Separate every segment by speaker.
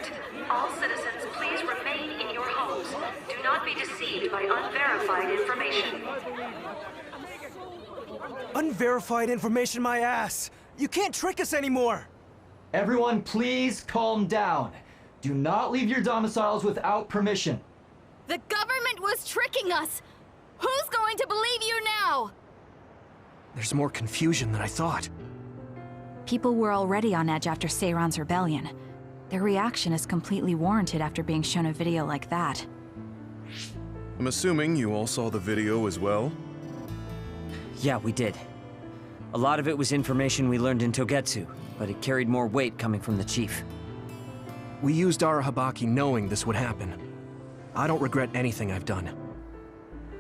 Speaker 1: threat. All citizens, please remain in your homes. Do not be deceived by unverified information.
Speaker 2: Unverified information, my ass! You can't trick us anymore!
Speaker 3: Everyone, please calm down. Do not leave your domiciles without permission.
Speaker 4: The government was tricking us! Who's going to believe you now?
Speaker 2: There's more confusion than I thought.
Speaker 5: People were already on edge after Seiran's rebellion. Their reaction is completely warranted after being shown a video like that.
Speaker 6: I'm assuming you all saw the video as well?
Speaker 7: Yeah, we did. A lot of it was information we learned in Togetsu, but it carried more weight coming from the chief.
Speaker 2: We used Arahabaki knowing this would happen. I don't regret anything I've done.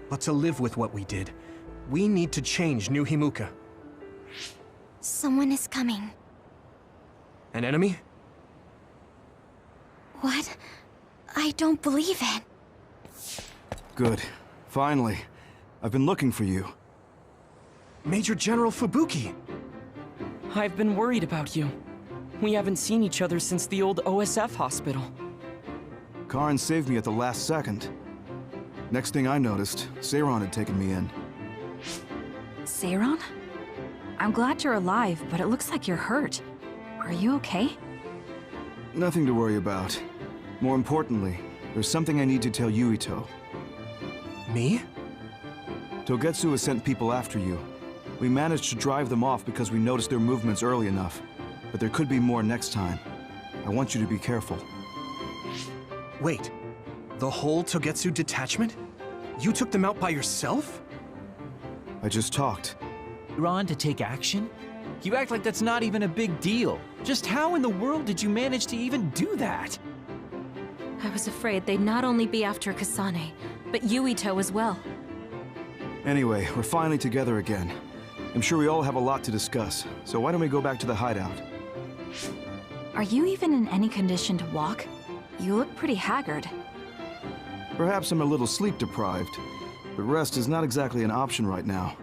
Speaker 2: But to live with what we did, we need to change New Himuka.
Speaker 4: Someone is coming.
Speaker 2: An enemy?
Speaker 4: What? I don't believe it.
Speaker 8: Good. Finally. I've been looking for you.
Speaker 2: Major General Fubuki!
Speaker 9: I've been worried about you. We haven't seen each other since the old OSF hospital.
Speaker 8: Karin saved me at the last second. Next thing I noticed, Seiran had taken me in.
Speaker 5: Seiran? I'm glad you're alive, but it looks like you're hurt. Are you okay?
Speaker 8: Nothing to worry about. More importantly, there's something I need to tell Yuito.
Speaker 2: Me?
Speaker 8: Togetsu has sent people after you. We managed to drive them off because we noticed their movements early enough. But there could be more next time. I want you to be careful.
Speaker 2: Wait, the whole Togetsu detachment? You took them out by yourself?
Speaker 8: I just talked.
Speaker 10: You're on to take action? You act like that's not even a big deal. Just how in the world did you manage to even do that?
Speaker 4: I was afraid they'd not only be after Kasane, but Yuito as well.
Speaker 8: Anyway, we're finally together again. I'm sure we all have a lot to discuss, so why don't we go back to the hideout?
Speaker 5: Are you even in any condition to walk? You look pretty haggard.
Speaker 8: Perhaps I'm a little sleep-deprived, but rest is not exactly an option right now.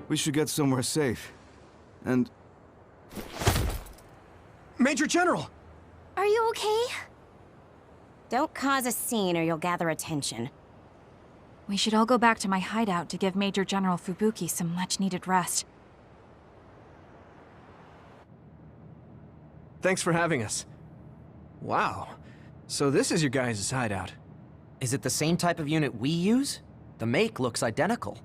Speaker 8: We should get somewhere safe. And...
Speaker 2: Major General!
Speaker 4: Are you okay?
Speaker 11: Don't cause a scene or you'll gather attention.
Speaker 5: We should all go back to my hideout to give Major General Fubuki some much-needed rest.
Speaker 2: Thanks for having us. Wow. So this is your guys' hideout.
Speaker 7: Is it the same type of unit we use? The make looks identical.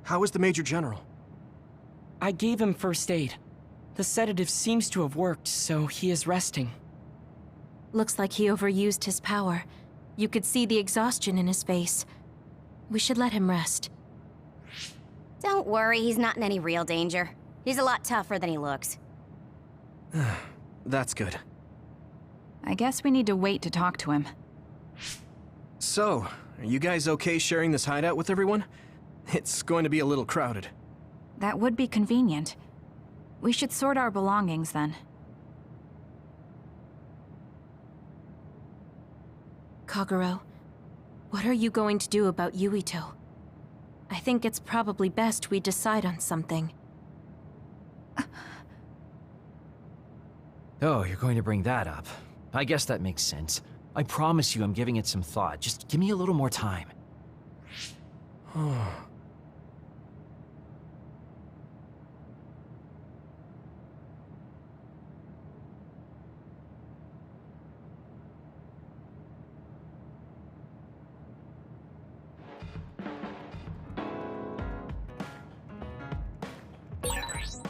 Speaker 2: How is the Major General?
Speaker 9: I gave him first aid. The sedative seems to have worked, so he is resting.
Speaker 4: Looks like he overused his power. You could see the exhaustion in his face. We should let him rest.
Speaker 11: Don't worry, he's not in any real danger. He's a lot tougher than he looks.
Speaker 2: That's good.
Speaker 5: I guess we need to wait to talk to him.
Speaker 2: So, are you guys okay sharing this hideout with everyone? It's going to be a little crowded.
Speaker 5: That would be convenient. We should sort our belongings then.
Speaker 4: Kagero, what are you going to do about Yuito? I think it's probably best we decide on something.
Speaker 10: Oh, you're going to bring that up. I guess that makes sense. I promise you I'm giving it some thought. Just give me a little more time.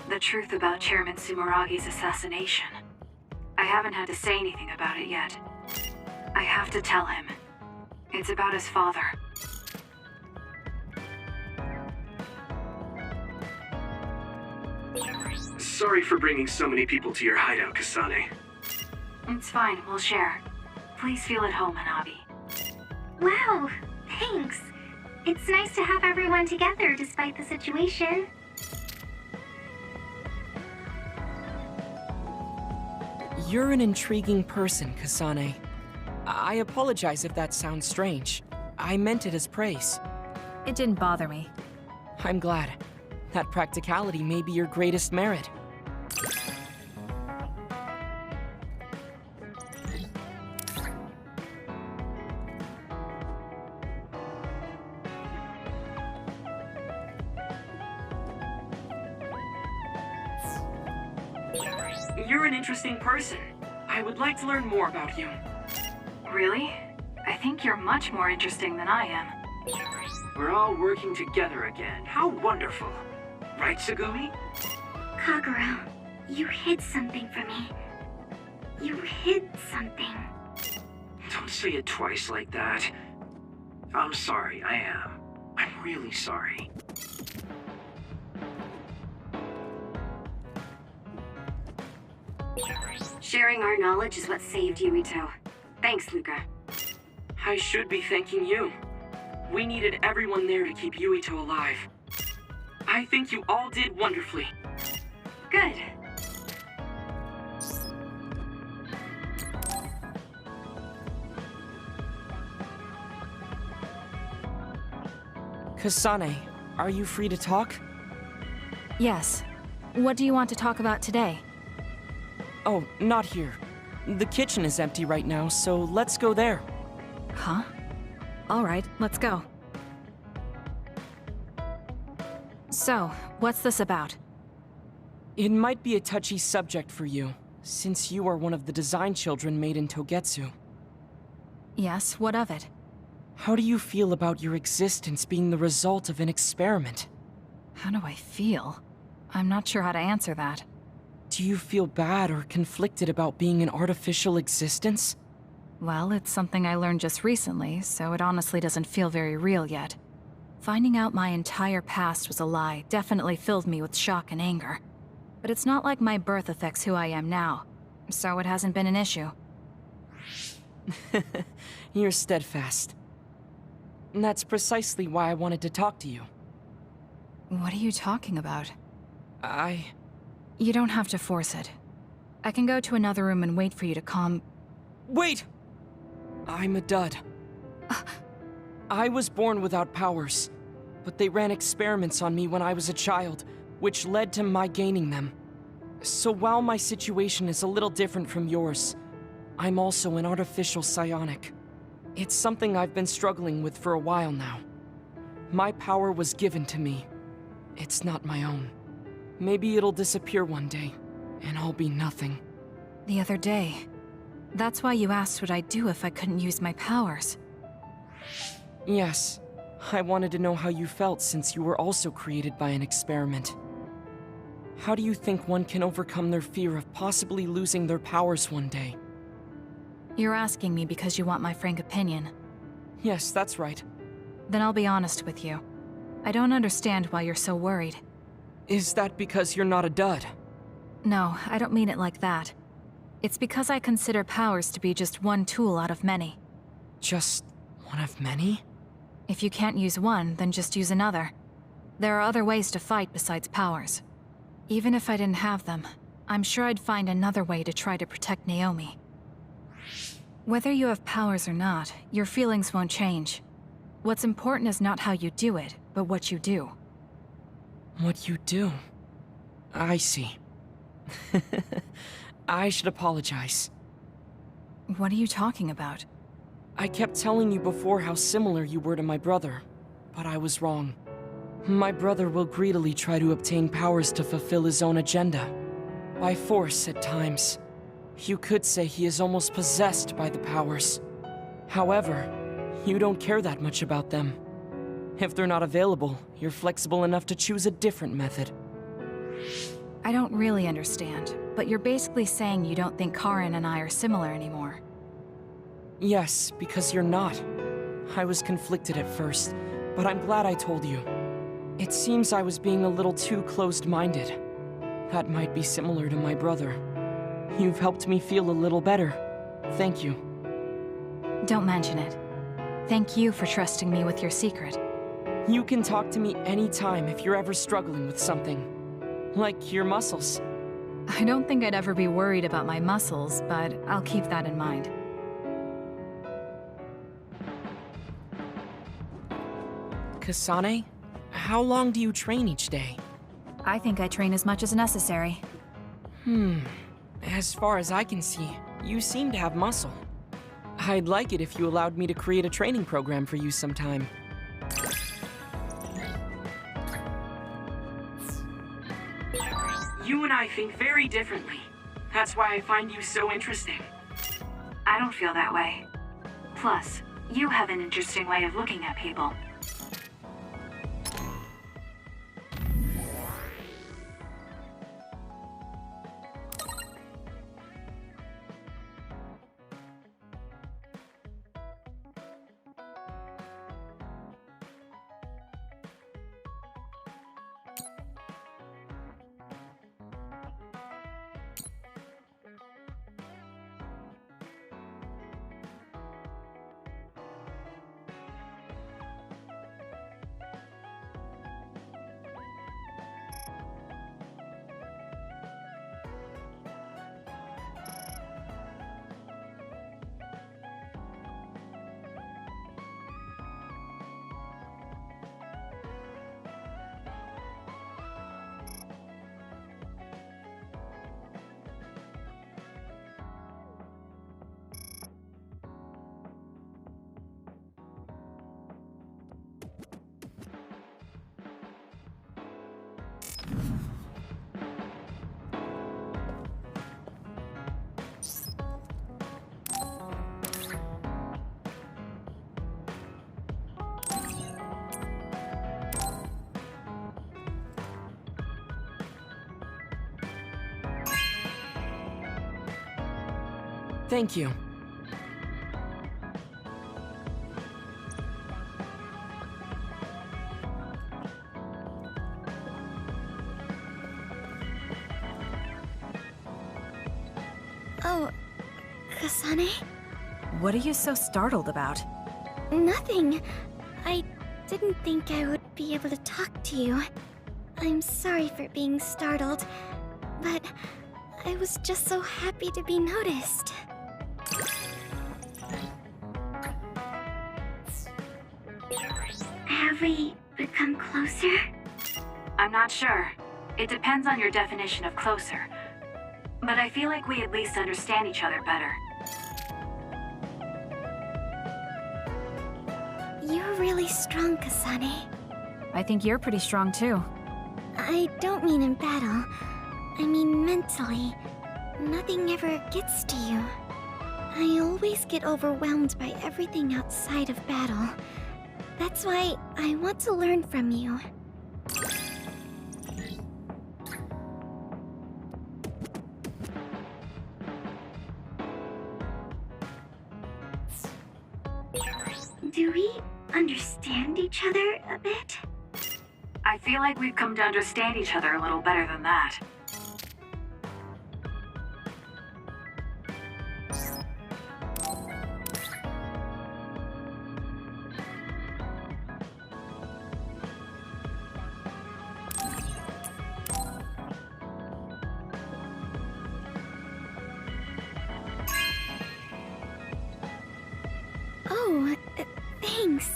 Speaker 1: The truth about Chairman Sumeragi's assassination. I haven't had to say anything about it yet. I have to tell him. It's about his father.
Speaker 2: Sorry for bringing so many people to your hideout, Kasane.
Speaker 1: It's fine, we'll share. Please feel at home, Hanabi.
Speaker 12: Wow, thanks. It's nice to have everyone together despite the situation.
Speaker 9: You're an intriguing person, Kasane. I apologize if that sounds strange. I meant it as praise.
Speaker 5: It didn't bother me.
Speaker 9: I'm glad. That practicality may be your greatest merit. You're an interesting person. I would like to learn more about you.
Speaker 1: Really? I think you're much more interesting than I am.
Speaker 9: We're all working together again. How wonderful. Right, Sugumi?
Speaker 12: Kagero, you hid something from me. You hid something.
Speaker 9: Don't say it twice like that. I'm sorry, I am. I'm really sorry.
Speaker 1: Sharing our knowledge is what saved Yuito. Thanks, Luca.
Speaker 9: I should be thanking you. We needed everyone there to keep Yuito alive. I think you all did wonderfully.
Speaker 1: Good.
Speaker 9: Kasane, are you free to talk?
Speaker 5: Yes. What do you want to talk about today?
Speaker 9: Oh, not here. The kitchen is empty right now, so let's go there.
Speaker 5: Huh? Alright, let's go. So, what's this about?
Speaker 9: It might be a touchy subject for you, since you are one of the design children made in Togetsu.
Speaker 5: Yes, what of it?
Speaker 9: How do you feel about your existence being the result of an experiment?
Speaker 5: How do I feel? I'm not sure how to answer that.
Speaker 9: Do you feel bad or conflicted about being an artificial existence?
Speaker 5: Well, it's something I learned just recently, so it honestly doesn't feel very real yet. Finding out my entire past was a lie definitely filled me with shock and anger. But it's not like my birth affects who I am now, so it hasn't been an issue.
Speaker 9: You're steadfast. And that's precisely why I wanted to talk to you.
Speaker 5: What are you talking about?
Speaker 9: You
Speaker 5: don't have to force it. I can go to another room and wait for you to calm...
Speaker 9: Wait! I'm a dud. I was born without powers, but they ran experiments on me when I was a child, which led to my gaining them. So while my situation is a little different from yours, I'm also an artificial psionic. It's something I've been struggling with for a while now. My power was given to me. It's not my own. Maybe it'll disappear one day, and I'll be nothing.
Speaker 5: The other day. That's why you asked what I'd do if I couldn't use my powers.
Speaker 9: Yes. I wanted to know how you felt since you were also created by an experiment. How do you think one can overcome their fear of possibly losing their powers one day?
Speaker 5: You're asking me because you want my frank opinion.
Speaker 9: Yes, that's right.
Speaker 5: Then I'll be honest with you. I don't understand why you're so worried.
Speaker 9: Is that because you're not a dud?
Speaker 5: No, I don't mean it like that. It's because I consider powers to be just one tool out of many.
Speaker 9: Just one of many?
Speaker 5: If you can't use one, then just use another. There are other ways to fight besides powers. Even if I didn't have them, I'm sure I'd find another way to try to protect Naomi. Whether you have powers or not, your feelings won't change. What's important is not how you do it, but what you do.
Speaker 9: What you do? I see. I should apologize.
Speaker 5: What are you talking about?
Speaker 9: I kept telling you before how similar you were to my brother, but I was wrong. My brother will greedily try to obtain powers to fulfill his own agenda. By force at times. You could say he is almost possessed by the powers. However, you don't care that much about them. If they're not available, you're flexible enough to choose a different method.
Speaker 5: I don't really understand, but you're basically saying you don't think Karin and I are similar anymore.
Speaker 9: Yes, because you're not. I was conflicted at first, but I'm glad I told you. It seems I was being a little too closed-minded. That might be similar to my brother. You've helped me feel a little better. Thank you.
Speaker 5: Don't mention it. Thank you for trusting me with your secret.
Speaker 9: You can talk to me anytime if you're ever struggling with something. Like your muscles.
Speaker 5: I don't think I'd ever be worried about my muscles, but I'll keep that in mind.
Speaker 9: Kasane, how long do you train each day?
Speaker 5: I think I train as much as necessary.
Speaker 9: As far as I can see, you seem to have muscle. I'd like it if you allowed me to create a training program for you sometime. You and I think very differently. That's why I find you so interesting.
Speaker 1: I don't feel that way. Plus, you have an interesting way of looking at people.
Speaker 9: Thank you.
Speaker 12: Oh, Kasane?
Speaker 5: What are you so startled about?
Speaker 12: Nothing. I didn't think I would be able to talk to you. I'm sorry for being startled, but I was just so happy to be noticed. Have we become closer?
Speaker 1: I'm not sure. It depends on your definition of closer. But I feel like we at least understand each other better.
Speaker 12: You're really strong, Kasane.
Speaker 5: I think you're pretty strong too.
Speaker 12: I don't mean in battle. I mean mentally. Nothing ever gets to you. I always get overwhelmed by everything outside of battle. That's why I want to learn from you. Do we understand each other a bit?
Speaker 1: I feel like we've come to understand each other a little better than that.
Speaker 12: Oh, thanks.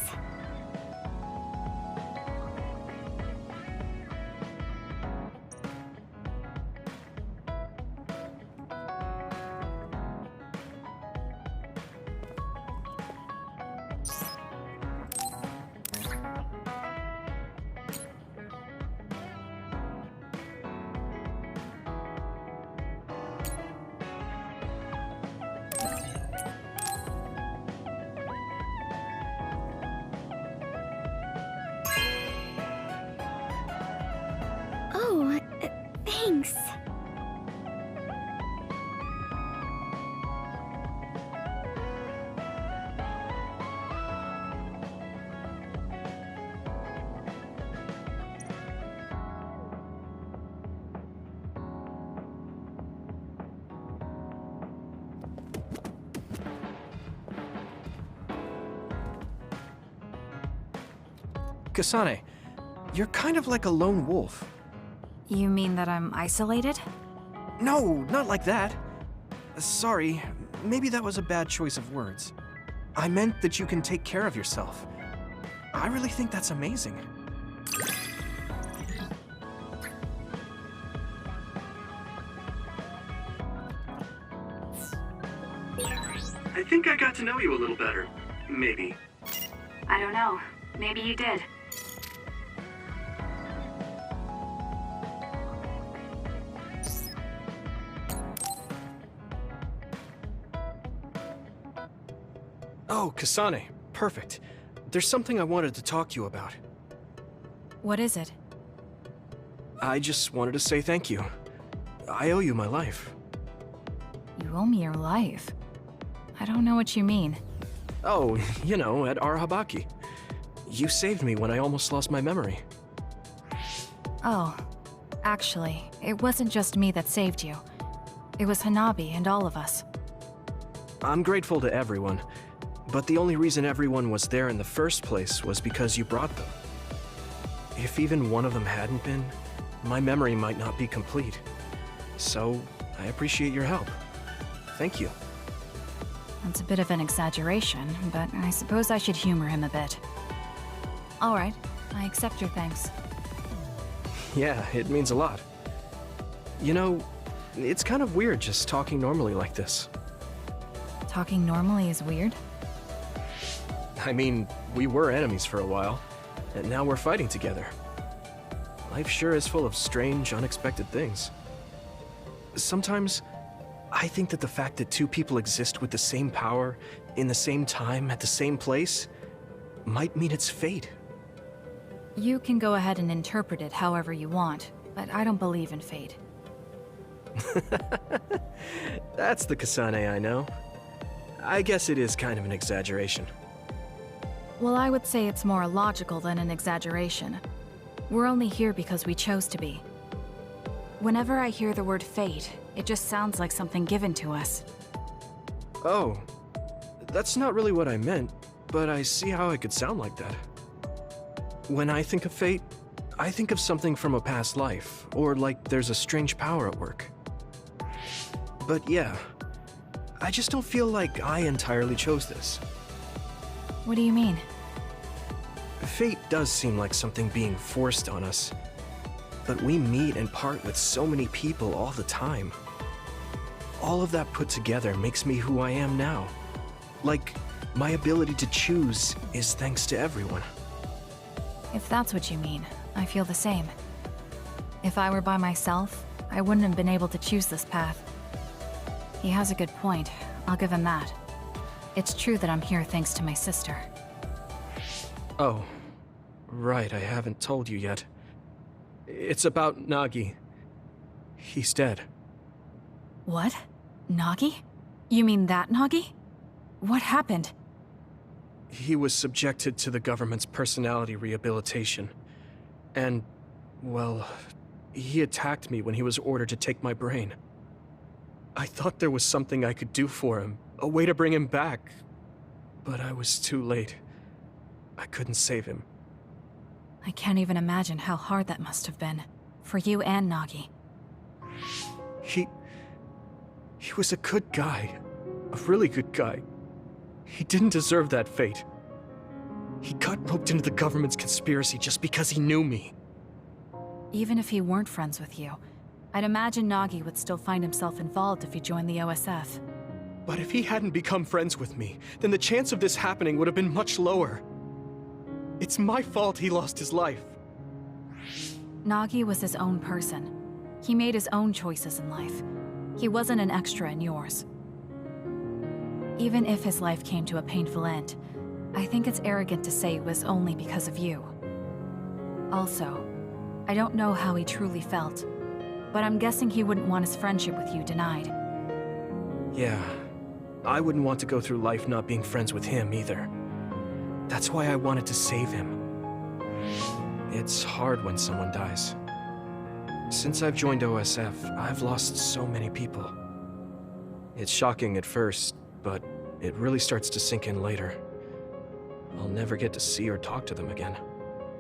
Speaker 12: Oh, thanks.
Speaker 2: Kasane, you're kind of like a lone wolf.
Speaker 5: You mean that I'm isolated?
Speaker 2: No, not like that. Sorry, maybe that was a bad choice of words. I meant that you can take care of yourself. I really think that's amazing.
Speaker 6: I think I got to know you a little better. Maybe.
Speaker 1: I don't know. Maybe you did.
Speaker 2: Oh, Kasane. Perfect. There's something I wanted to talk to you about.
Speaker 5: What is it?
Speaker 2: I just wanted to say thank you. I owe you my life.
Speaker 5: You owe me your life. I don't know what you mean.
Speaker 2: Oh, you know, at Arahabaki. You saved me when I almost lost my memory.
Speaker 5: Oh, actually, it wasn't just me that saved you. It was Hanabi and all of us.
Speaker 2: I'm grateful to everyone, but the only reason everyone was there in the first place was because you brought them. If even one of them hadn't been, my memory might not be complete. So, I appreciate your help. Thank you.
Speaker 5: That's a bit of an exaggeration, but I suppose I should humor him a bit. Alright, I accept your thanks.
Speaker 2: Yeah, it means a lot. You know, it's kind of weird just talking normally like this.
Speaker 5: Talking normally is weird?
Speaker 2: I mean, we were enemies for a while, and now we're fighting together. Life sure is full of strange, unexpected things. Sometimes, I think that the fact that two people exist with the same power, in the same time, at the same place, might mean it's fate.
Speaker 5: You can go ahead and interpret it however you want, but I don't believe in fate.
Speaker 2: That's the Kasane I know. I guess it is kind of an exaggeration.
Speaker 5: Well, I would say it's more logical than an exaggeration. We're only here because we chose to be. Whenever I hear the word fate, it just sounds like something given to us.
Speaker 2: Oh, that's not really what I meant, but I see how it could sound like that. When I think of fate, I think of something from a past life, or like there's a strange power at work. But yeah, I just don't feel like I entirely chose this.
Speaker 5: What do you mean?
Speaker 2: Fate does seem like something being forced on us. But we meet and part with so many people all the time. All of that put together makes me who I am now. Like, my ability to choose is thanks to everyone.
Speaker 5: If that's what you mean, I feel the same. If I were by myself, I wouldn't have been able to choose this path. He has a good point, I'll give him that. It's true that I'm here thanks to my sister.
Speaker 2: Oh, right, I haven't told you yet. It's about Nagi. He's dead.
Speaker 5: What? Nagi? You mean that Nagi? What happened?
Speaker 2: He was subjected to the government's personality rehabilitation. And, well, he attacked me when he was ordered to take my brain. I thought there was something I could do for him, a way to bring him back. But I was too late. I couldn't save him.
Speaker 5: I can't even imagine how hard that must have been. For you and Nagi.
Speaker 2: He was a good guy. A really good guy. He didn't deserve that fate. He got roped into the government's conspiracy just because he knew me.
Speaker 5: Even if he weren't friends with you, I'd imagine Nagi would still find himself involved if he joined the OSF.
Speaker 2: But if he hadn't become friends with me, then the chance of this happening would have been much lower. It's my fault he lost his life.
Speaker 5: Nagi was his own person. He made his own choices in life. He wasn't an extra in yours. Even if his life came to a painful end, I think it's arrogant to say it was only because of you. Also, I don't know how he truly felt, but I'm guessing he wouldn't want his friendship with you denied.
Speaker 2: Yeah, I wouldn't want to go through life not being friends with him either. That's why I wanted to save him. It's hard when someone dies. Since I've joined OSF, I've lost so many people. It's shocking at first, but it really starts to sink in later. I'll never get to see or talk to them again.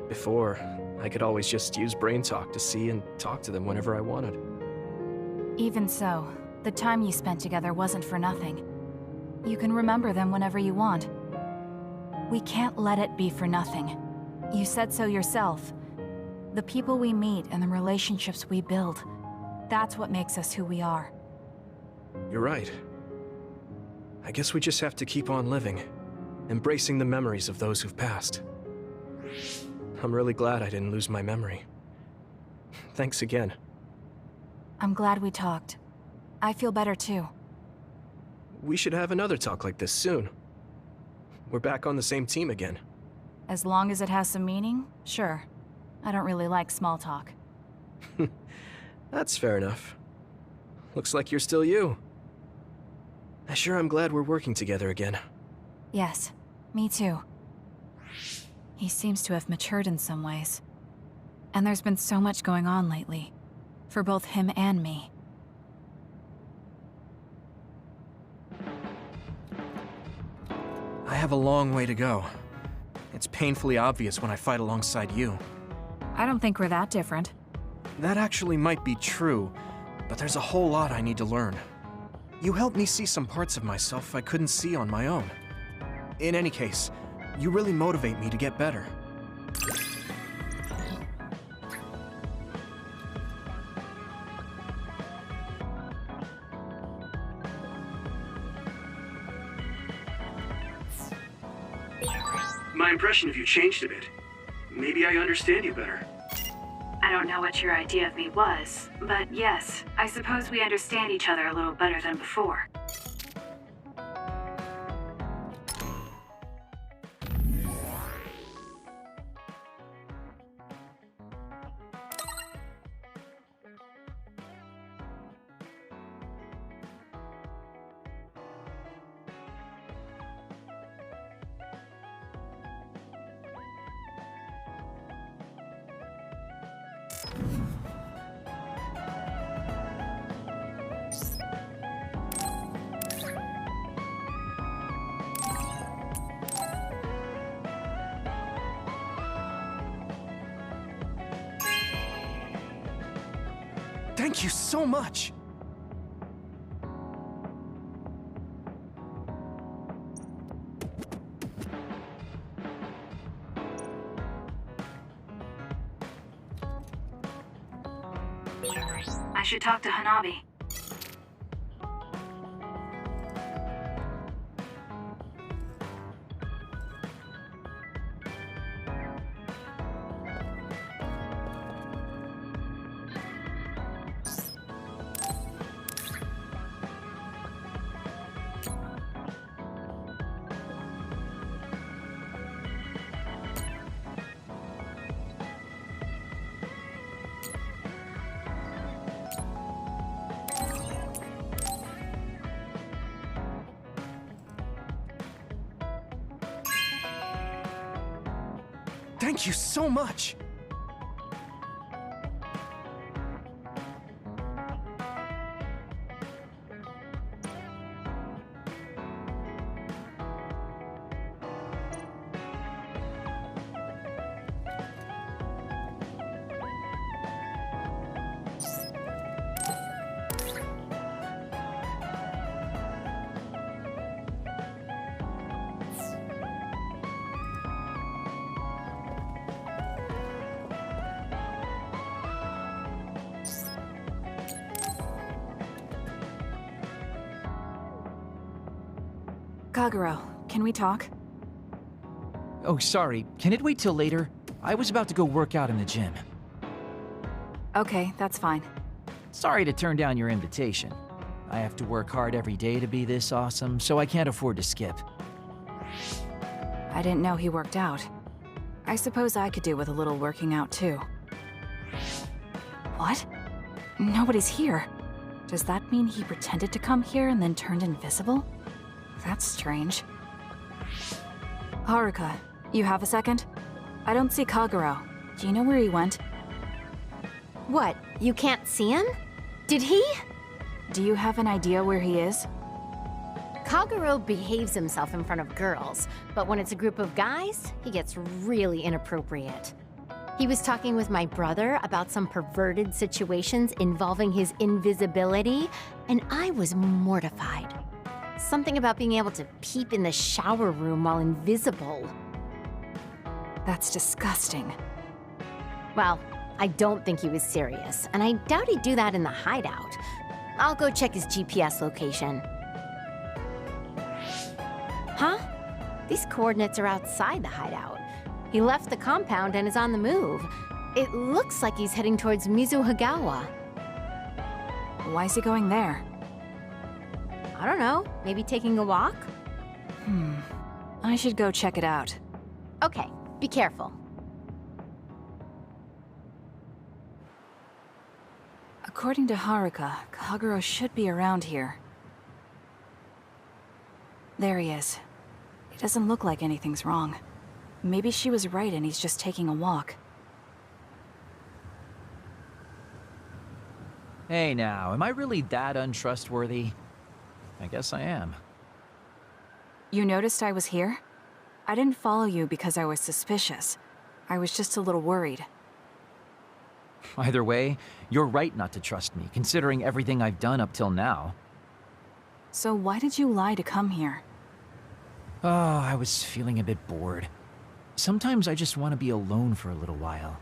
Speaker 2: Before, I could always just use brain talk to see and talk to them whenever I wanted.
Speaker 5: Even so, the time you spent together wasn't for nothing. You can remember them whenever you want. We can't let it be for nothing. You said so yourself. The people we meet and the relationships we build, that's what makes us who we are.
Speaker 2: You're right. I guess we just have to keep on living, embracing the memories of those who've passed. I'm really glad I didn't lose my memory. Thanks again.
Speaker 5: I'm glad we talked. I feel better too.
Speaker 2: We should have another talk like this soon. We're back on the same team again.
Speaker 5: As long as it has some meaning, sure. I don't really like small talk.
Speaker 2: That's fair enough. Looks like you're still you. I sure am glad we're working together again.
Speaker 5: Yes, me too. He seems to have matured in some ways. And there's been so much going on lately. For both him and me.
Speaker 2: I have a long way to go. It's painfully obvious when I fight alongside you.
Speaker 5: I don't think we're that different.
Speaker 2: That actually might be true, but there's a whole lot I need to learn. You helped me see some parts of myself I couldn't see on my own. In any case, you really motivate me to get better.
Speaker 13: My impression of you changed a bit. Maybe I understand you better.
Speaker 1: I don't know what your idea of me was, but yes, I suppose we understand each other a little better than before.
Speaker 2: Thank you so much!
Speaker 1: I should talk to Hanabi.
Speaker 2: Thank you so much!
Speaker 5: Kagero, can we talk?
Speaker 10: Oh, sorry. Can it wait till later? I was about to go work out in the gym.
Speaker 5: Okay, that's fine.
Speaker 10: Sorry to turn down your invitation. I have to work hard every day to be this awesome, so I can't afford to skip.
Speaker 5: I didn't know he worked out. I suppose I could do with a little working out too. What? Nobody's here. Does that mean he pretended to come here and then turned invisible? That's strange. Haruka, you have a second? I don't see Kagero. Do you know where he went?
Speaker 11: What? You can't see him? Did he?
Speaker 5: Do you have an idea where he is?
Speaker 11: Kagero behaves himself in front of girls, but when it's a group of guys, he gets really inappropriate. He was talking with my brother about some perverted situations involving his invisibility, and I was mortified. Something about being able to peep in the shower room while invisible.
Speaker 5: That's disgusting.
Speaker 11: Well, I don't think he was serious, and I doubt he'd do that in the hideout. I'll go check his GPS location. Huh? These coordinates are outside the hideout. He left the compound and is on the move. It looks like he's heading towards Mizuhagawa.
Speaker 5: Why is he going there?
Speaker 11: I don't know. Maybe taking a walk?
Speaker 5: I should go check it out.
Speaker 11: Okay, be careful.
Speaker 5: According to Haruka, Kagero should be around here. There he is. It doesn't look like anything's wrong. Maybe she was right and he's just taking a walk.
Speaker 10: Hey now, am I really that untrustworthy? I guess I am.
Speaker 5: You noticed I was here? I didn't follow you because I was suspicious. I was just a little worried.
Speaker 10: Either way, you're right not to trust me, considering everything I've done up till now.
Speaker 5: So why did you lie to come here?
Speaker 10: Oh, I was feeling a bit bored. Sometimes I just want to be alone for a little while,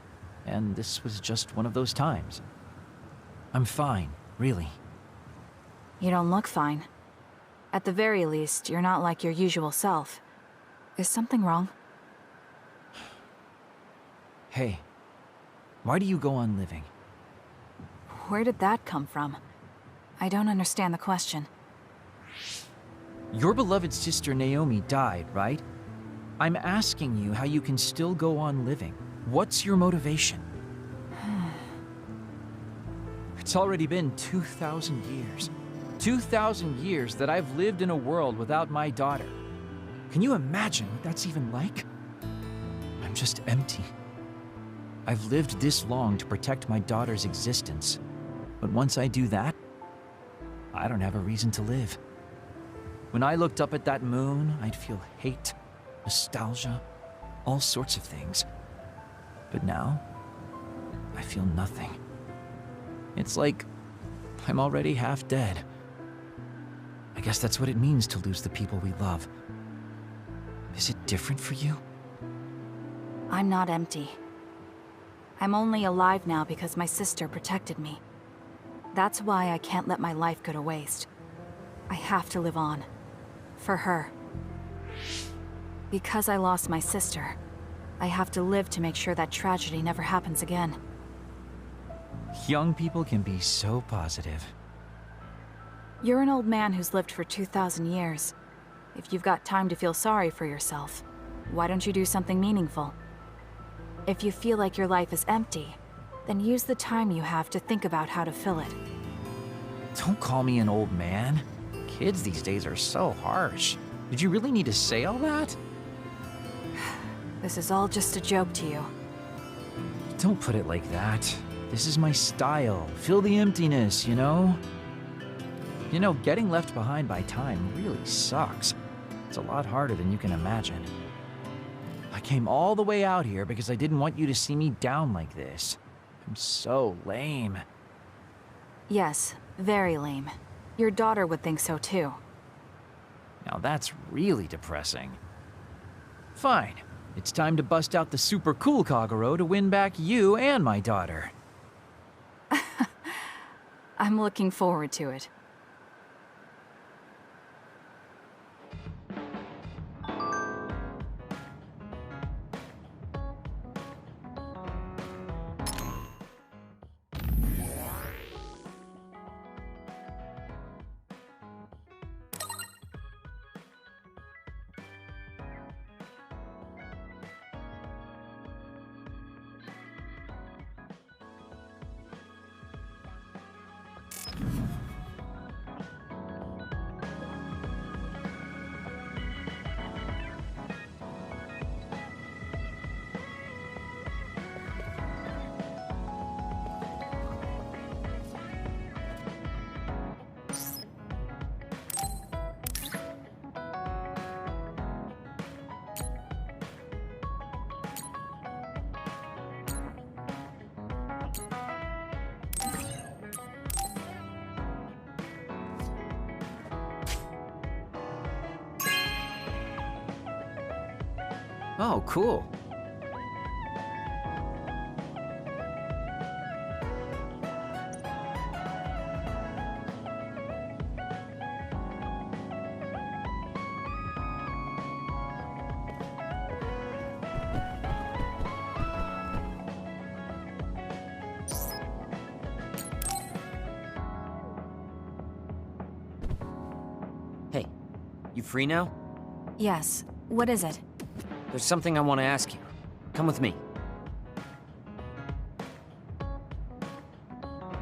Speaker 10: and this was just one of those times. I'm fine, really.
Speaker 5: You don't look fine. At the very least, you're not like your usual self. Is something wrong?
Speaker 10: Hey, why do you go on living?
Speaker 5: Where did that come from? I don't understand the question.
Speaker 10: Your beloved sister Naomi died, right? I'm asking you how you can still go on living. What's your motivation? It's already been 2,000 years. 2,000 years that I've lived in a world without my daughter. Can you imagine what that's even like? I'm just empty. I've lived this long to protect my daughter's existence. But once I do that, I don't have a reason to live. When I looked up at that moon, I'd feel hate, nostalgia, all sorts of things. But now, I feel nothing. It's like I'm already half dead. I guess that's what it means to lose the people we love. Is it different for you?
Speaker 5: I'm not empty. I'm only alive now because my sister protected me. That's why I can't let my life go to waste. I have to live on. For her. Because I lost my sister, I have to live to make sure that tragedy never happens again.
Speaker 10: Young people can be so positive.
Speaker 5: You're an old man who's lived for 2,000 years. If you've got time to feel sorry for yourself, why don't you do something meaningful? If you feel like your life is empty, then use the time you have to think about how to fill it.
Speaker 10: Don't call me an old man. Kids these days are so harsh. Did you really need to say all that?
Speaker 5: This is all just a joke to you.
Speaker 10: Don't put it like that. This is my style. Fill the emptiness, you know? You know, getting left behind by time really sucks. It's a lot harder than you can imagine. I came all the way out here because I didn't want you to see me down like this. I'm so lame.
Speaker 5: Yes, very lame. Your daughter would think so too.
Speaker 10: Now that's really depressing. Fine. It's time to bust out the super cool Kagero to win back you and my daughter.
Speaker 5: I'm looking forward to it.
Speaker 10: Oh, cool.
Speaker 7: Hey, you free now?
Speaker 5: Yes, What is it?
Speaker 7: There's something I want to ask you. Come with me.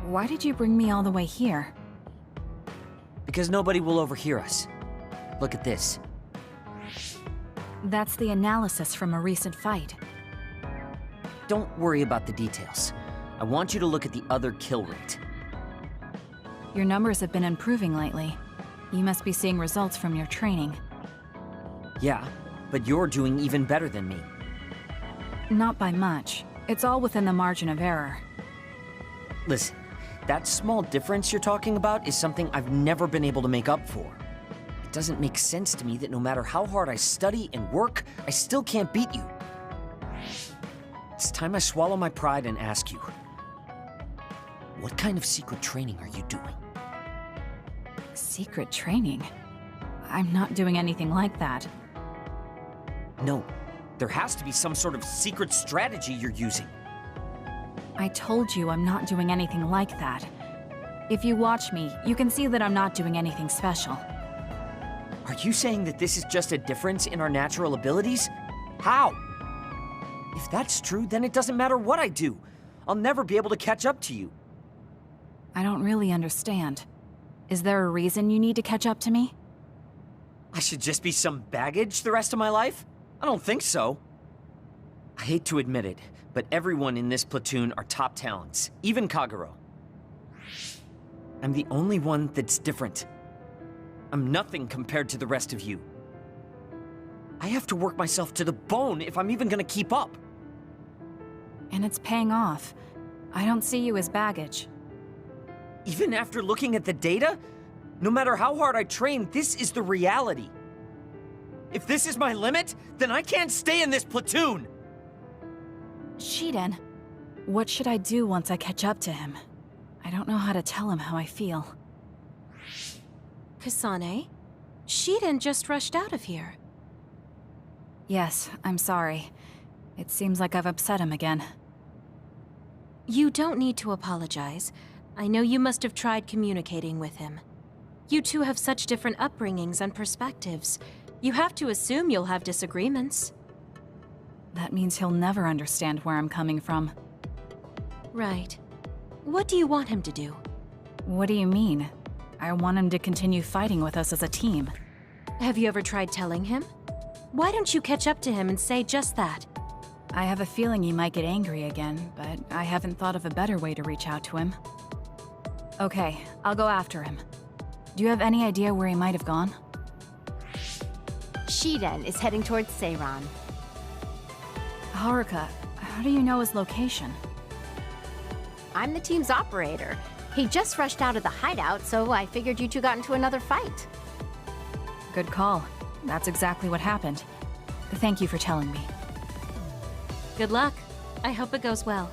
Speaker 5: Why did you bring me all the way here?
Speaker 7: Because nobody will overhear us. Look at this.
Speaker 5: That's the analysis from a recent fight.
Speaker 7: Don't worry about the details. I want you to look at the other kill rate.
Speaker 5: Your numbers have been improving lately. You must be seeing results from your training.
Speaker 7: Yeah, but you're doing even better than me.
Speaker 5: Not by much. It's all within the margin of error.
Speaker 7: Listen, that small difference you're talking about is something I've never been able to make up for. It doesn't make sense to me that no matter how hard I study and work, I still can't beat you. It's time I swallow my pride and ask you, what kind of secret training are you doing?
Speaker 5: Secret training? I'm not doing anything like that.
Speaker 7: No, there has to be some sort of secret strategy you're using.
Speaker 5: I told you I'm not doing anything like that. If you watch me, you can see that I'm not doing anything special.
Speaker 7: Are you saying that this is just a difference in our natural abilities? How? If that's true, then it doesn't matter what I do. I'll never be able to catch up to you.
Speaker 5: I don't really understand. Is there a reason you need to catch up to me?
Speaker 7: I should just be some baggage the rest of my life? I don't think so. I hate to admit it, but everyone in this platoon are top talents, even Kagero. I'm the only one that's different. I'm nothing compared to the rest of you. I have to work myself to the bone if I'm even gonna keep up.
Speaker 5: And it's paying off. I don't see you as baggage.
Speaker 7: Even after looking at the data? No matter how hard I train, this is the reality. If this is my limit, then I can't stay in this platoon!
Speaker 5: Shiden, what should I do once I catch up to him? I don't know how to tell him how I feel.
Speaker 4: Kasane? Shiden just rushed out of here.
Speaker 5: Yes, I'm sorry. It seems like I've upset him again.
Speaker 4: You don't need to apologize. I know you must have tried communicating with him. You two have such different upbringings and perspectives. You have to assume you'll have disagreements.
Speaker 5: That means he'll never understand where I'm coming from.
Speaker 4: Right. What do you want him to do?
Speaker 5: What do you mean? I want him to continue fighting with us as a team.
Speaker 4: Have you ever tried telling him? Why don't you catch up to him and say just that?
Speaker 5: I have a feeling he might get angry again, but I haven't thought of a better way to reach out to him. Okay, I'll go after him. Do you have any idea where he might have gone?
Speaker 11: Shiden is heading towards Seiran.
Speaker 5: Haruka, how do you know his location?
Speaker 11: I'm the team's operator. He just rushed out of the hideout, so I figured you two got into another fight.
Speaker 5: Good call. That's exactly what happened. Thank you for telling me.
Speaker 4: Good luck. I hope it goes well.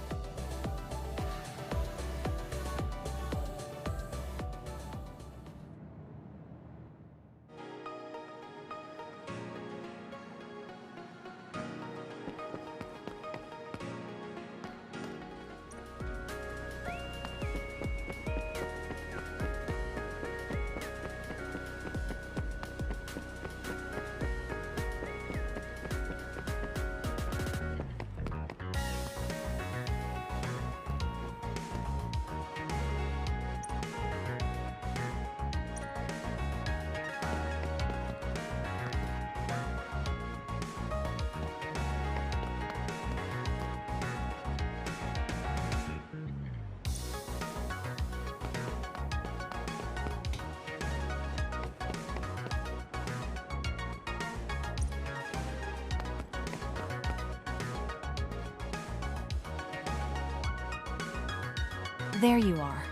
Speaker 5: There you are.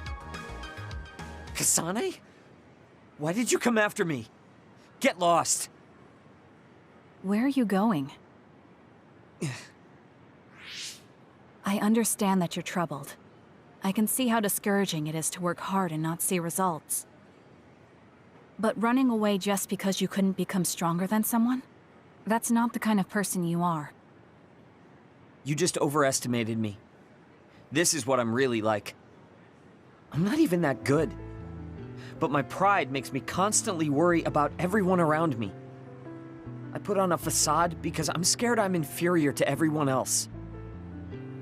Speaker 7: Kasane? Why did you come after me? Get lost.
Speaker 5: Where are you going? I understand that you're troubled. I can see how discouraging it is to work hard and not see results. But running away just because you couldn't become stronger than someone? That's not the kind of person you are.
Speaker 7: You just overestimated me. This is what I'm really like. I'm not even that good. But my pride makes me constantly worry about everyone around me. I put on a facade because I'm scared I'm inferior to everyone else.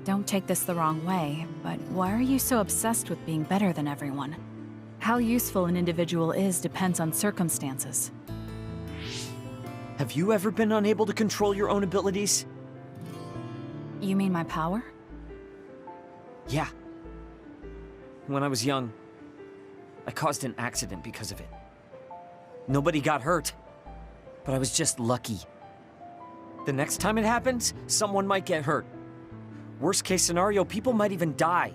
Speaker 5: Don't take this the wrong way, but why are you so obsessed with being better than everyone? How useful an individual is depends on circumstances.
Speaker 7: Have you ever been unable to control your own abilities?
Speaker 5: You mean my power?
Speaker 7: Yeah. When I was young, I caused an accident because of it. Nobody got hurt, but I was just lucky. The next time it happens, someone might get hurt. Worst case scenario, people might even die.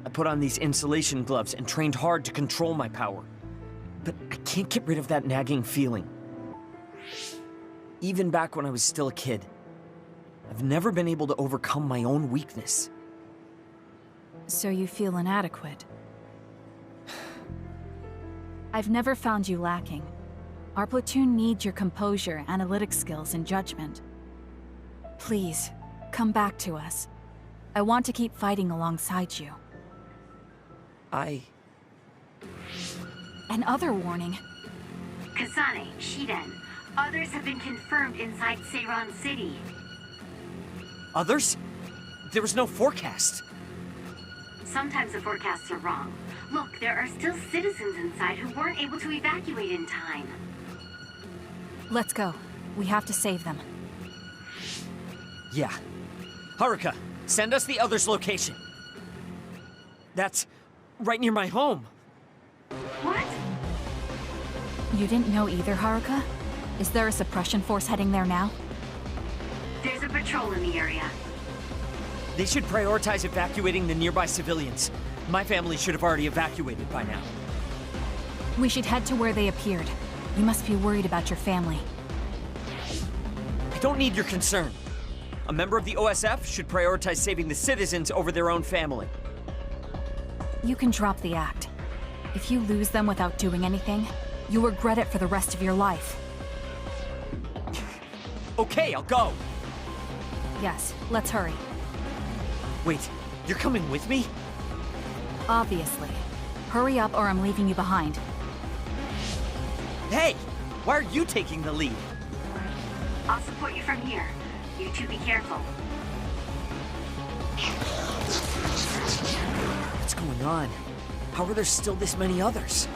Speaker 7: I put on these insulation gloves and trained hard to control my power. But I can't get rid of that nagging feeling. Even back when I was still a kid, I've never been able to overcome my own weakness.
Speaker 5: So you feel inadequate? I've never found you lacking. Our platoon needs your composure, analytic skills, and judgment. Please, come back to us. I want to keep fighting alongside you. Another warning.
Speaker 1: Kasane, Shiden. Others have been confirmed inside Seiran City.
Speaker 7: Others? There was no forecast.
Speaker 1: Sometimes the forecasts are wrong. Look, there are still citizens inside who weren't able to evacuate in time.
Speaker 5: Let's go. We have to save them.
Speaker 7: Yeah. Haruka, send us the others' location. That's right near my home.
Speaker 1: What?
Speaker 5: You didn't know either, Haruka? Is there a suppression force heading there now?
Speaker 1: There's a patrol in the area.
Speaker 7: They should prioritize evacuating the nearby civilians. My family should have already evacuated by now.
Speaker 5: We should head to where they appeared. You must be worried about your family.
Speaker 7: I don't need your concern. A member of the OSF should prioritize saving the citizens over their own family.
Speaker 5: You can drop the act. If you lose them without doing anything, you'll regret it for the rest of your life.
Speaker 7: Okay, I'll go.
Speaker 5: Yes, let's hurry.
Speaker 7: Wait, you're coming with me?
Speaker 5: Obviously. Hurry up or I'm leaving you behind.
Speaker 7: Hey! Why are you taking the lead?
Speaker 1: I'll support you from here. You two be careful.
Speaker 7: What's going on? How are there still this many others?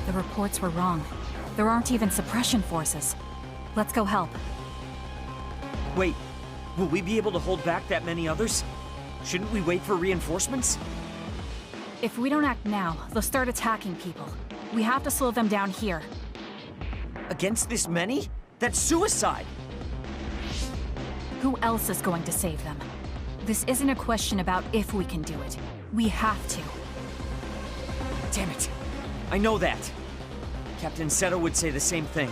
Speaker 5: The reports were wrong. There aren't even suppression forces. Let's go help.
Speaker 7: Wait, will we be able to hold back that many others? Shouldn't we wait for reinforcements?
Speaker 5: If we don't act now, they'll start attacking people. We have to slow them down here.
Speaker 7: Against this many? That's suicide!
Speaker 5: Who else is going to save them? This isn't a question about if we can do it. We have to.
Speaker 7: Damn it. I know that. Captain Seto would say the same thing.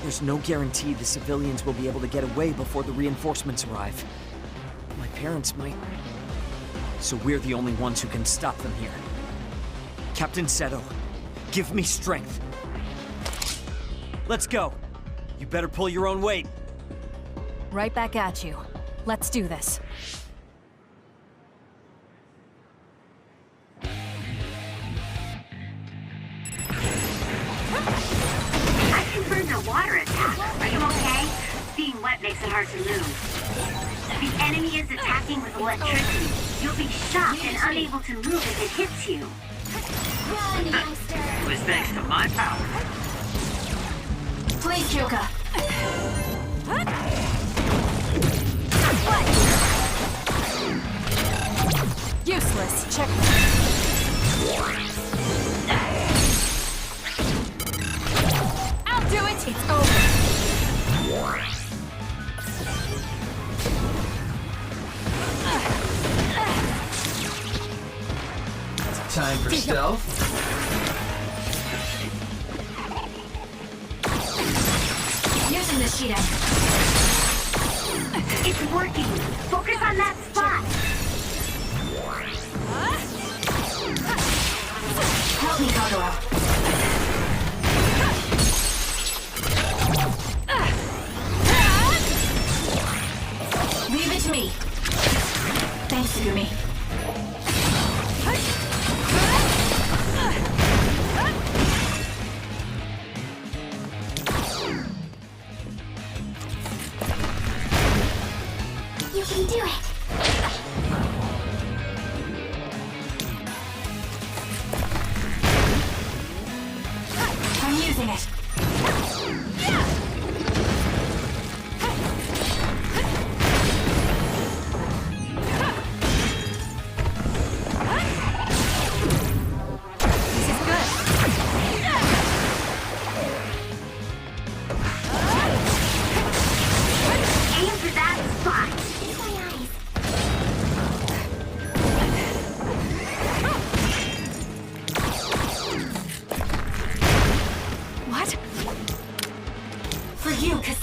Speaker 7: There's no guarantee the civilians will be able to get away before the reinforcements arrive. My parents might... So we're the only ones who can stop them here. Captain Seto, give me strength. Let's go. You better pull your own weight.
Speaker 5: Right back at you. Let's do this.
Speaker 1: I confirmed a water attack. Are you okay? Being wet makes it hard to move. The enemy is attacking with electricity. You'll be shocked and unable to move if it hits you.
Speaker 12: It
Speaker 1: was thanks to my power.
Speaker 12: Please, Kyoka.
Speaker 5: Useless. Check. I'll do it. It's over.
Speaker 3: Time for stealth.
Speaker 12: Using the Shiden.
Speaker 1: It's working. Focus on that spot.
Speaker 12: Help me, Kagura. Leave it to me. Thanks, Gumi.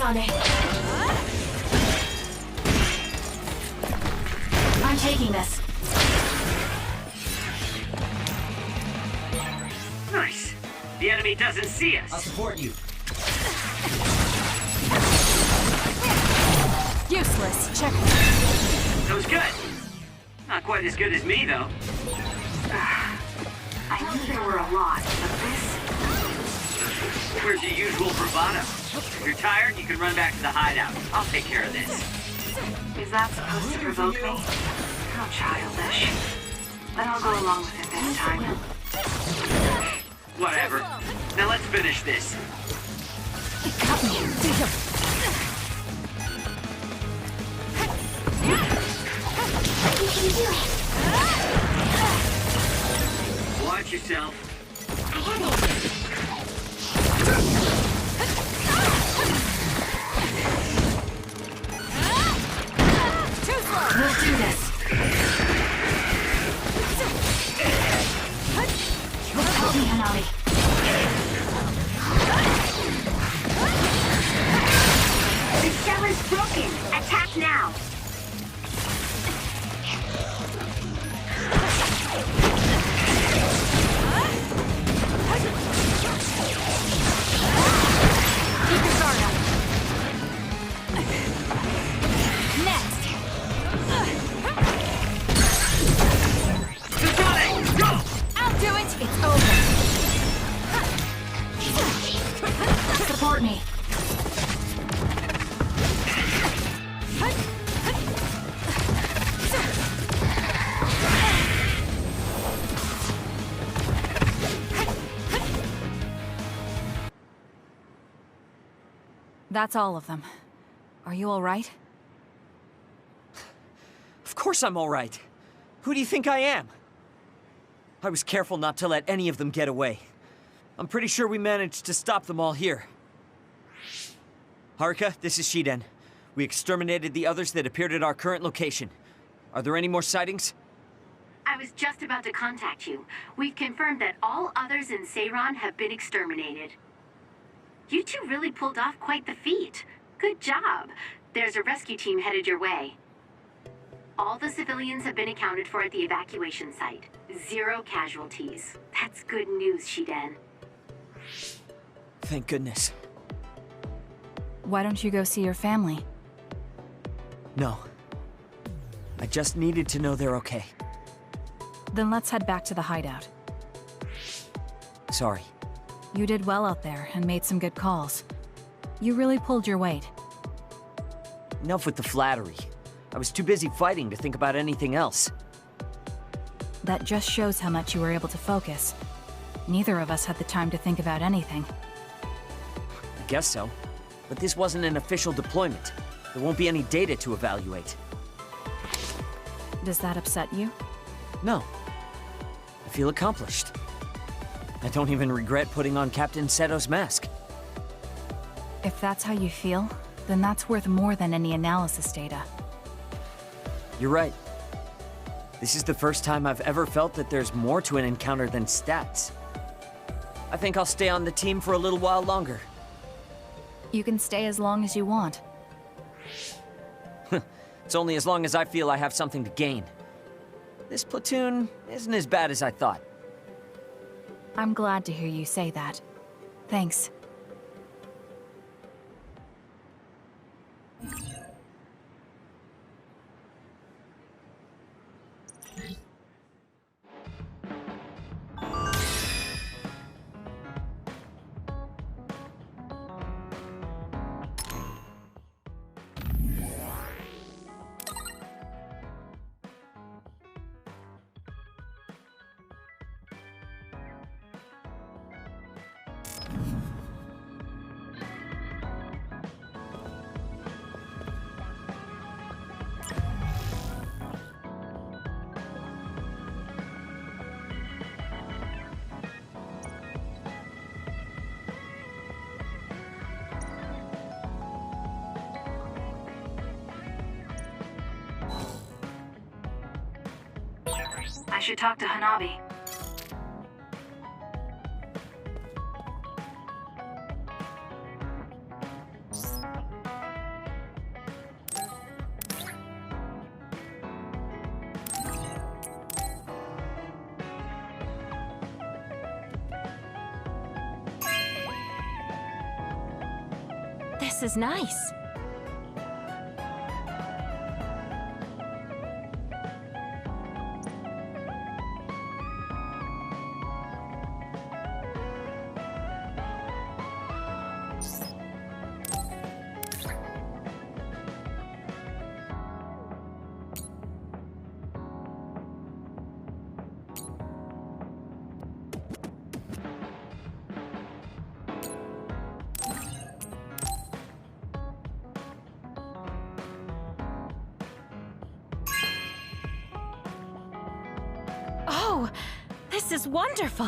Speaker 4: Kasane. I'm taking this.
Speaker 1: Nice. The enemy doesn't see us.
Speaker 7: I'll support you.
Speaker 4: Useless. Check.
Speaker 1: That was good. Not quite as good as me, though. I knew there were a lot, but this... Where's your usual bravado? If you're tired, you can run back to the hideout. I'll take care of this. Is that supposed to provoke me? How childish. But I'll go along with it this time. Whatever. Now let's finish this.
Speaker 4: Got me.
Speaker 1: Watch yourself.
Speaker 4: Too slow. We'll do this. Help me, Hanabi.
Speaker 1: The shell is broken. Attack now.
Speaker 4: Keep your guard up. Next.
Speaker 1: Kasane, go!
Speaker 4: I'll do it. It's over. Support me.
Speaker 5: That's all of them. Are you all right?
Speaker 7: Of course I'm all right. Who do you think I am? I was careful not to let any of them get away. I'm pretty sure we managed to stop them all here. Haruka, this is Shiden. We exterminated the others that appeared at our current location. Are there any more sightings?
Speaker 1: I was just about to contact you. We've confirmed that all others in Seiran have been exterminated. You two really pulled off quite the feat. Good job. There's a rescue team headed your way. All the civilians have been accounted for at the evacuation site. 0 casualties. That's good news, Shiden.
Speaker 7: Thank goodness.
Speaker 5: Why don't you go see your family?
Speaker 7: No. I just needed to know they're okay.
Speaker 5: Then let's head back to the hideout.
Speaker 7: Sorry.
Speaker 5: You did well out there and made some good calls. You really pulled your weight.
Speaker 7: Enough with the flattery. I was too busy fighting to think about anything else.
Speaker 5: That just shows how much you were able to focus. Neither of us had the time to think about anything.
Speaker 7: I guess so. But this wasn't an official deployment. There won't be any data to evaluate.
Speaker 5: Does that upset you?
Speaker 7: No. I feel accomplished. I don't even regret putting on Captain Seto's mask.
Speaker 5: If that's how you feel, then that's worth more than any analysis data.
Speaker 7: You're right. This is the first time I've ever felt that there's more to an encounter than stats. I think I'll stay on the team for a little while longer.
Speaker 5: You can stay as long as you want.
Speaker 7: It's only as long as I feel I have something to gain. This platoon isn't as bad as I thought.
Speaker 5: I'm glad to hear you say that. Thanks.
Speaker 1: I should talk to Hanabi.
Speaker 4: This is nice. Oh, this is wonderful!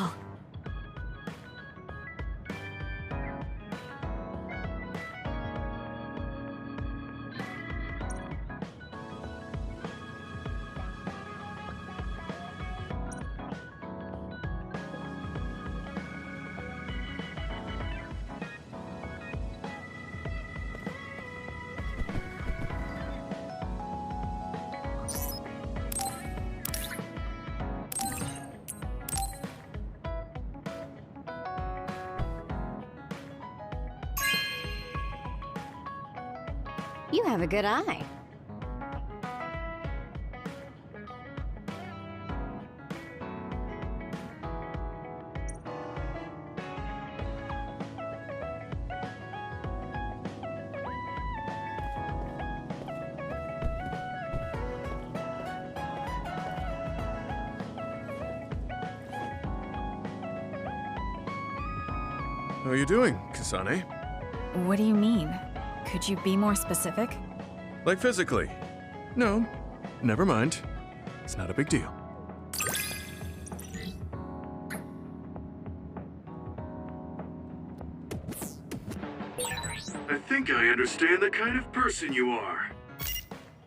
Speaker 11: You have a good eye.
Speaker 6: How are you doing, Kasane?
Speaker 5: What do you mean? Could you be more specific?
Speaker 6: Like physically? No, never mind. It's not a big deal.
Speaker 13: I think I understand the kind of person you are.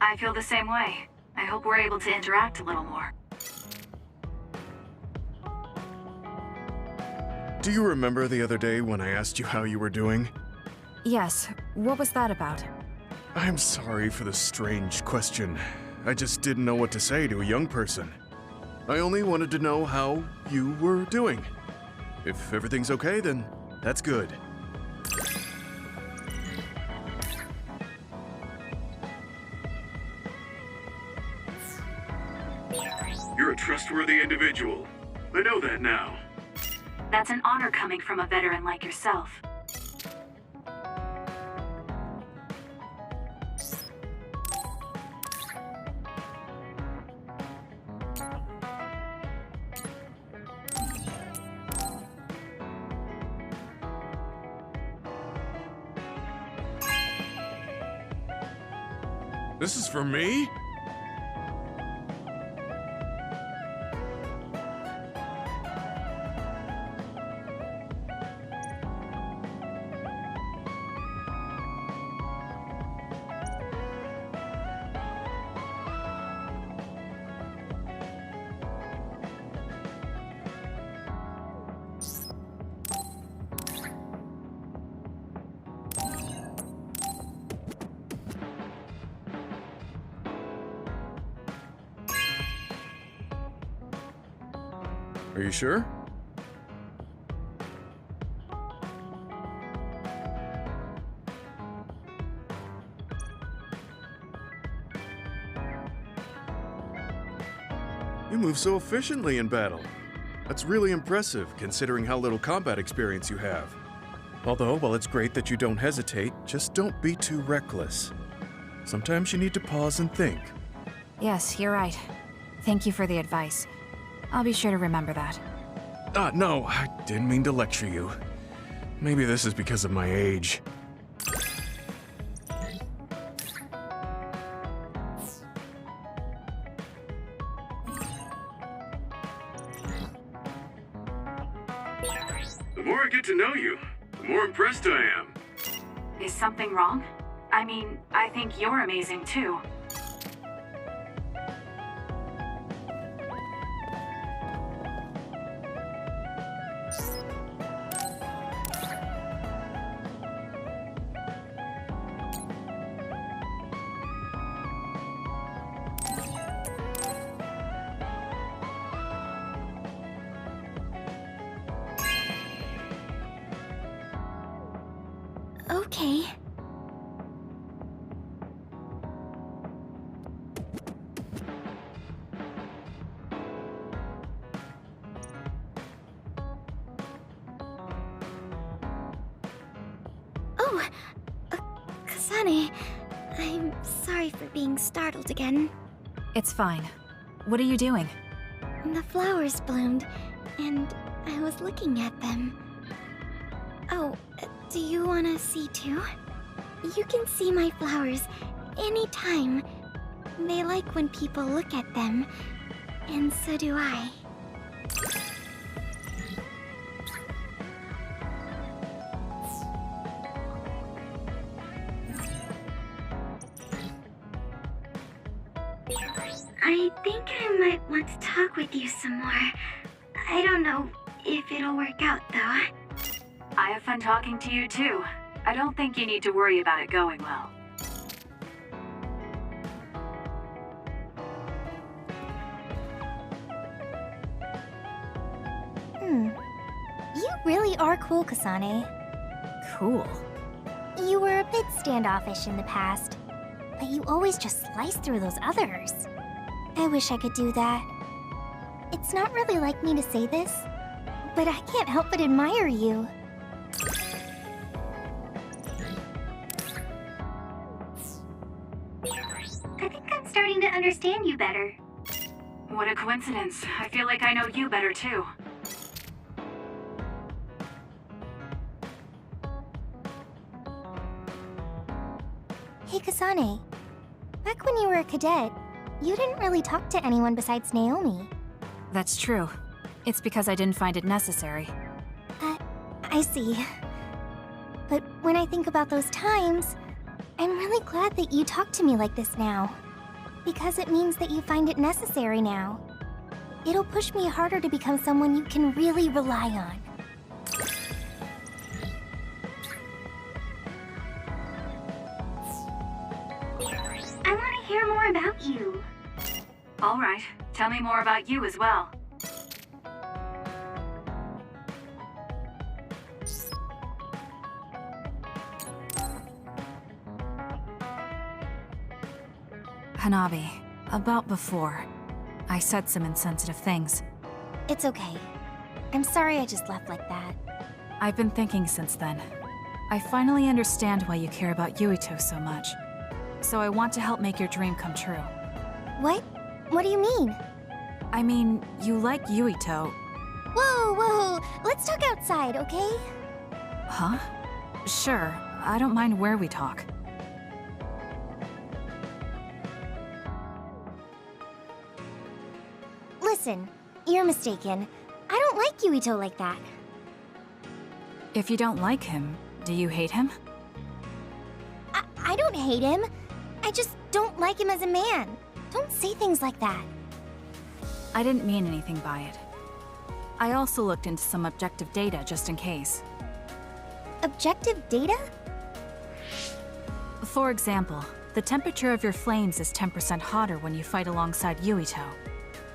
Speaker 1: I feel the same way. I hope we're able to interact a little more.
Speaker 6: Do you remember the other day when I asked you how you were doing?
Speaker 5: Yes. What was that about?
Speaker 6: I'm sorry for the strange question. I just didn't know what to say to a young person. I only wanted to know how you were doing. If everything's okay, then that's good.
Speaker 13: You're a trustworthy individual. I know that now.
Speaker 1: That's an honor coming from a veteran like yourself.
Speaker 6: This is for me? Are you sure? You move so efficiently in battle. That's really impressive, considering how little combat experience you have. Although, while it's great that you don't hesitate, just don't be too reckless. Sometimes you need to pause and think.
Speaker 5: Yes, you're right. Thank you for the advice. I'll be sure to remember that.
Speaker 6: No, I didn't mean to lecture you. Maybe this is because of my age.
Speaker 13: The more I get to know you, the more impressed I am.
Speaker 1: Is something wrong? I mean, I think you're amazing too.
Speaker 12: Okay. Oh, Kasane, I'm sorry for being startled again.
Speaker 5: It's fine. What are you doing?
Speaker 12: The flowers bloomed, and I was looking at them. Oh, do you want to see too? You can see my flowers anytime. They like when people look at them, and so do I. I think I might want to talk with you some more. I don't know if it'll work out, though.
Speaker 1: I have fun talking to you too. I don't think you need to worry about it going well.
Speaker 12: You really are cool, Kasane.
Speaker 5: Cool.
Speaker 12: You were a bit standoffish in the past, but you always just slice through those others. I wish I could do that. It's not really like me to say this, but I can't help but admire you. I think I'm starting to understand you better.
Speaker 1: What a coincidence. I feel like I know you better too.
Speaker 12: Hey, Kasane. Back when you were a cadet, you didn't really talk to anyone besides Naomi.
Speaker 5: That's true. It's because I didn't find it necessary.
Speaker 12: I see. But when I think about those times, I'm really glad that you talk to me like this now. Because it means that you find it necessary now. It'll push me harder to become someone you can really rely on. I want to hear more about you.
Speaker 1: All right, tell me more about you as well.
Speaker 5: Hanabi, about before, I said some insensitive things.
Speaker 12: It's okay. I'm sorry I just left like that.
Speaker 5: I've been thinking since then. I finally understand why you care about Yuito so much. So I want to help make your dream come true.
Speaker 12: What? What do you mean?
Speaker 5: I mean, you like Yuito.
Speaker 12: Whoa! Let's talk outside, okay?
Speaker 5: Huh? Sure, I don't mind where we talk.
Speaker 12: Listen, you're mistaken. I don't like Yuito like that.
Speaker 5: If you don't like him, do you hate him?
Speaker 12: I don't hate him. I just don't like him as a man. Don't say things like that.
Speaker 5: I didn't mean anything by it. I also looked into some objective data just in case.
Speaker 12: Objective data?
Speaker 5: For example, the temperature of your flames is 10% hotter when you fight alongside Yuito.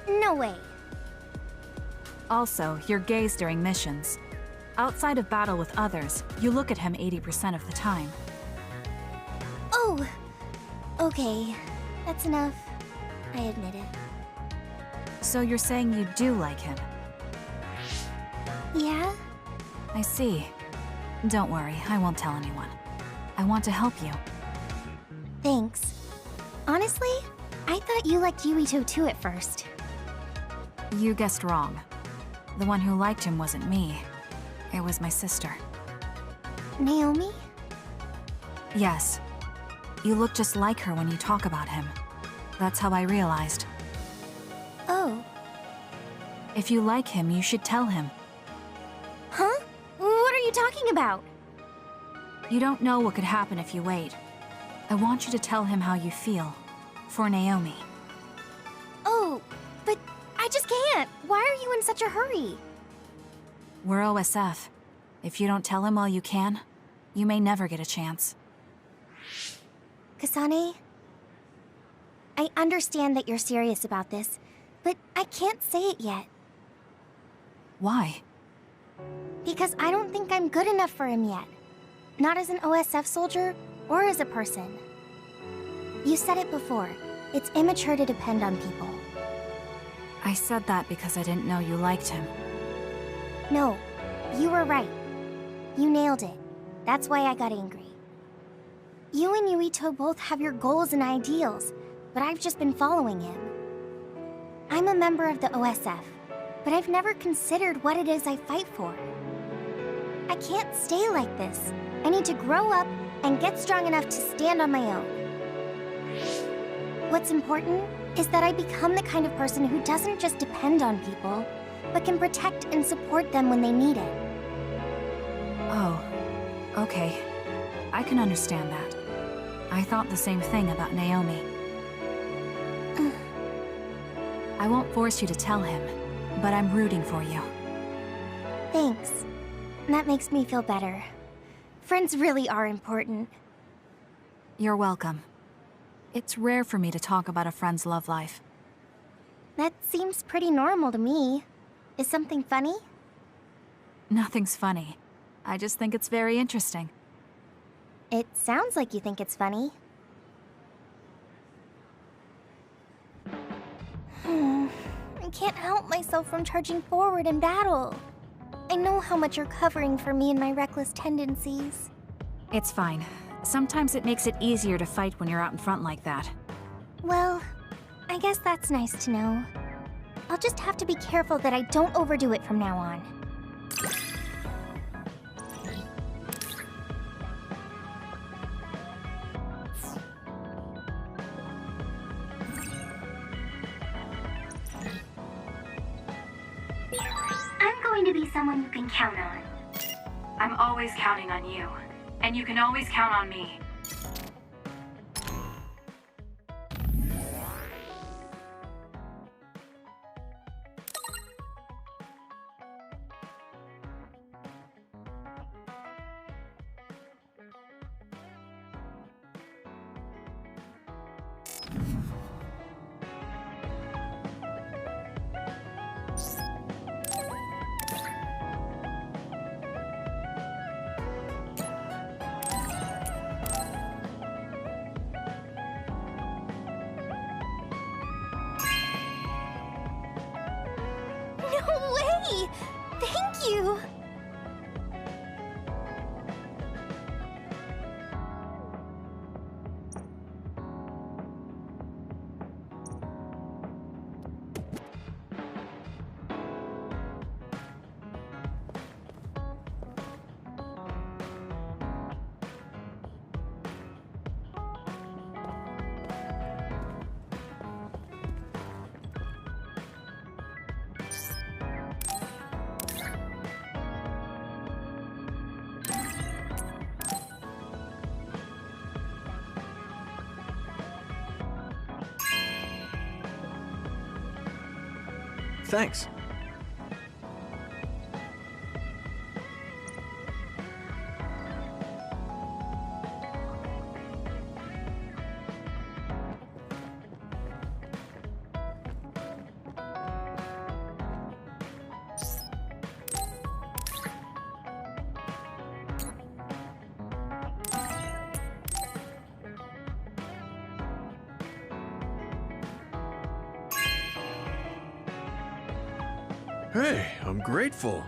Speaker 12: No way.
Speaker 5: Also, your gaze during missions. Outside of battle with others, you look at him 80% of the time.
Speaker 12: Oh, okay. That's enough. I admit it.
Speaker 5: So you're saying you do like him?
Speaker 12: Yeah?
Speaker 5: I see. Don't worry, I won't tell anyone. I want to help you.
Speaker 12: Thanks. Honestly, I thought you liked Yuito too at first.
Speaker 5: You guessed wrong. The one who liked him wasn't me. It was my sister.
Speaker 12: Naomi?
Speaker 5: Yes. You look just like her when you talk about him. That's how I realized.
Speaker 12: Oh.
Speaker 5: If you like him, you should tell him.
Speaker 12: Huh? What are you talking about?
Speaker 5: You don't know what could happen if you wait. I want you to tell him how you feel. For Naomi.
Speaker 12: Oh, but I just can't. Why are you in such a hurry?
Speaker 5: We're OSF. If you don't tell him while you can, you may never get a chance.
Speaker 12: Kasane, I understand that you're serious about this, but I can't say it yet.
Speaker 5: Why?
Speaker 12: Because I don't think I'm good enough for him yet. Not as an OSF soldier, or as a person. You said it before. It's immature to depend on people.
Speaker 5: I said that because I didn't know you liked him.
Speaker 12: No, you were right. You nailed it. That's why I got angry. You and Yuito both have your goals and ideals, but I've just been following him. I'm a member of the OSF, but I've never considered what it is I fight for. I can't stay like this. I need to grow up and get strong enough to stand on my own. What's important is that I become the kind of person who doesn't just depend on people, but can protect and support them when they need it.
Speaker 5: Oh, okay. I can understand that. I thought the same thing about Naomi. I won't force you to tell him, but I'm rooting for you.
Speaker 12: Thanks. That makes me feel better. Friends really are important.
Speaker 5: You're welcome. It's rare for me to talk about a friend's love life.
Speaker 12: That seems pretty normal to me. Is something funny?
Speaker 5: Nothing's funny. I just think it's very interesting.
Speaker 12: It sounds like you think it's funny. I can't help myself from charging forward in battle. I know how much you're covering for me and my reckless tendencies.
Speaker 5: It's fine. Sometimes it makes it easier to fight when you're out in front like that.
Speaker 12: Well, I guess that's nice to know. I'll just have to be careful that I don't overdo it from now on.
Speaker 1: I'm going to be someone you can count on.
Speaker 14: I'm always counting on you, and you can always count on me.
Speaker 12: No way! Thank you!
Speaker 2: Thanks.
Speaker 6: Hey, I'm grateful.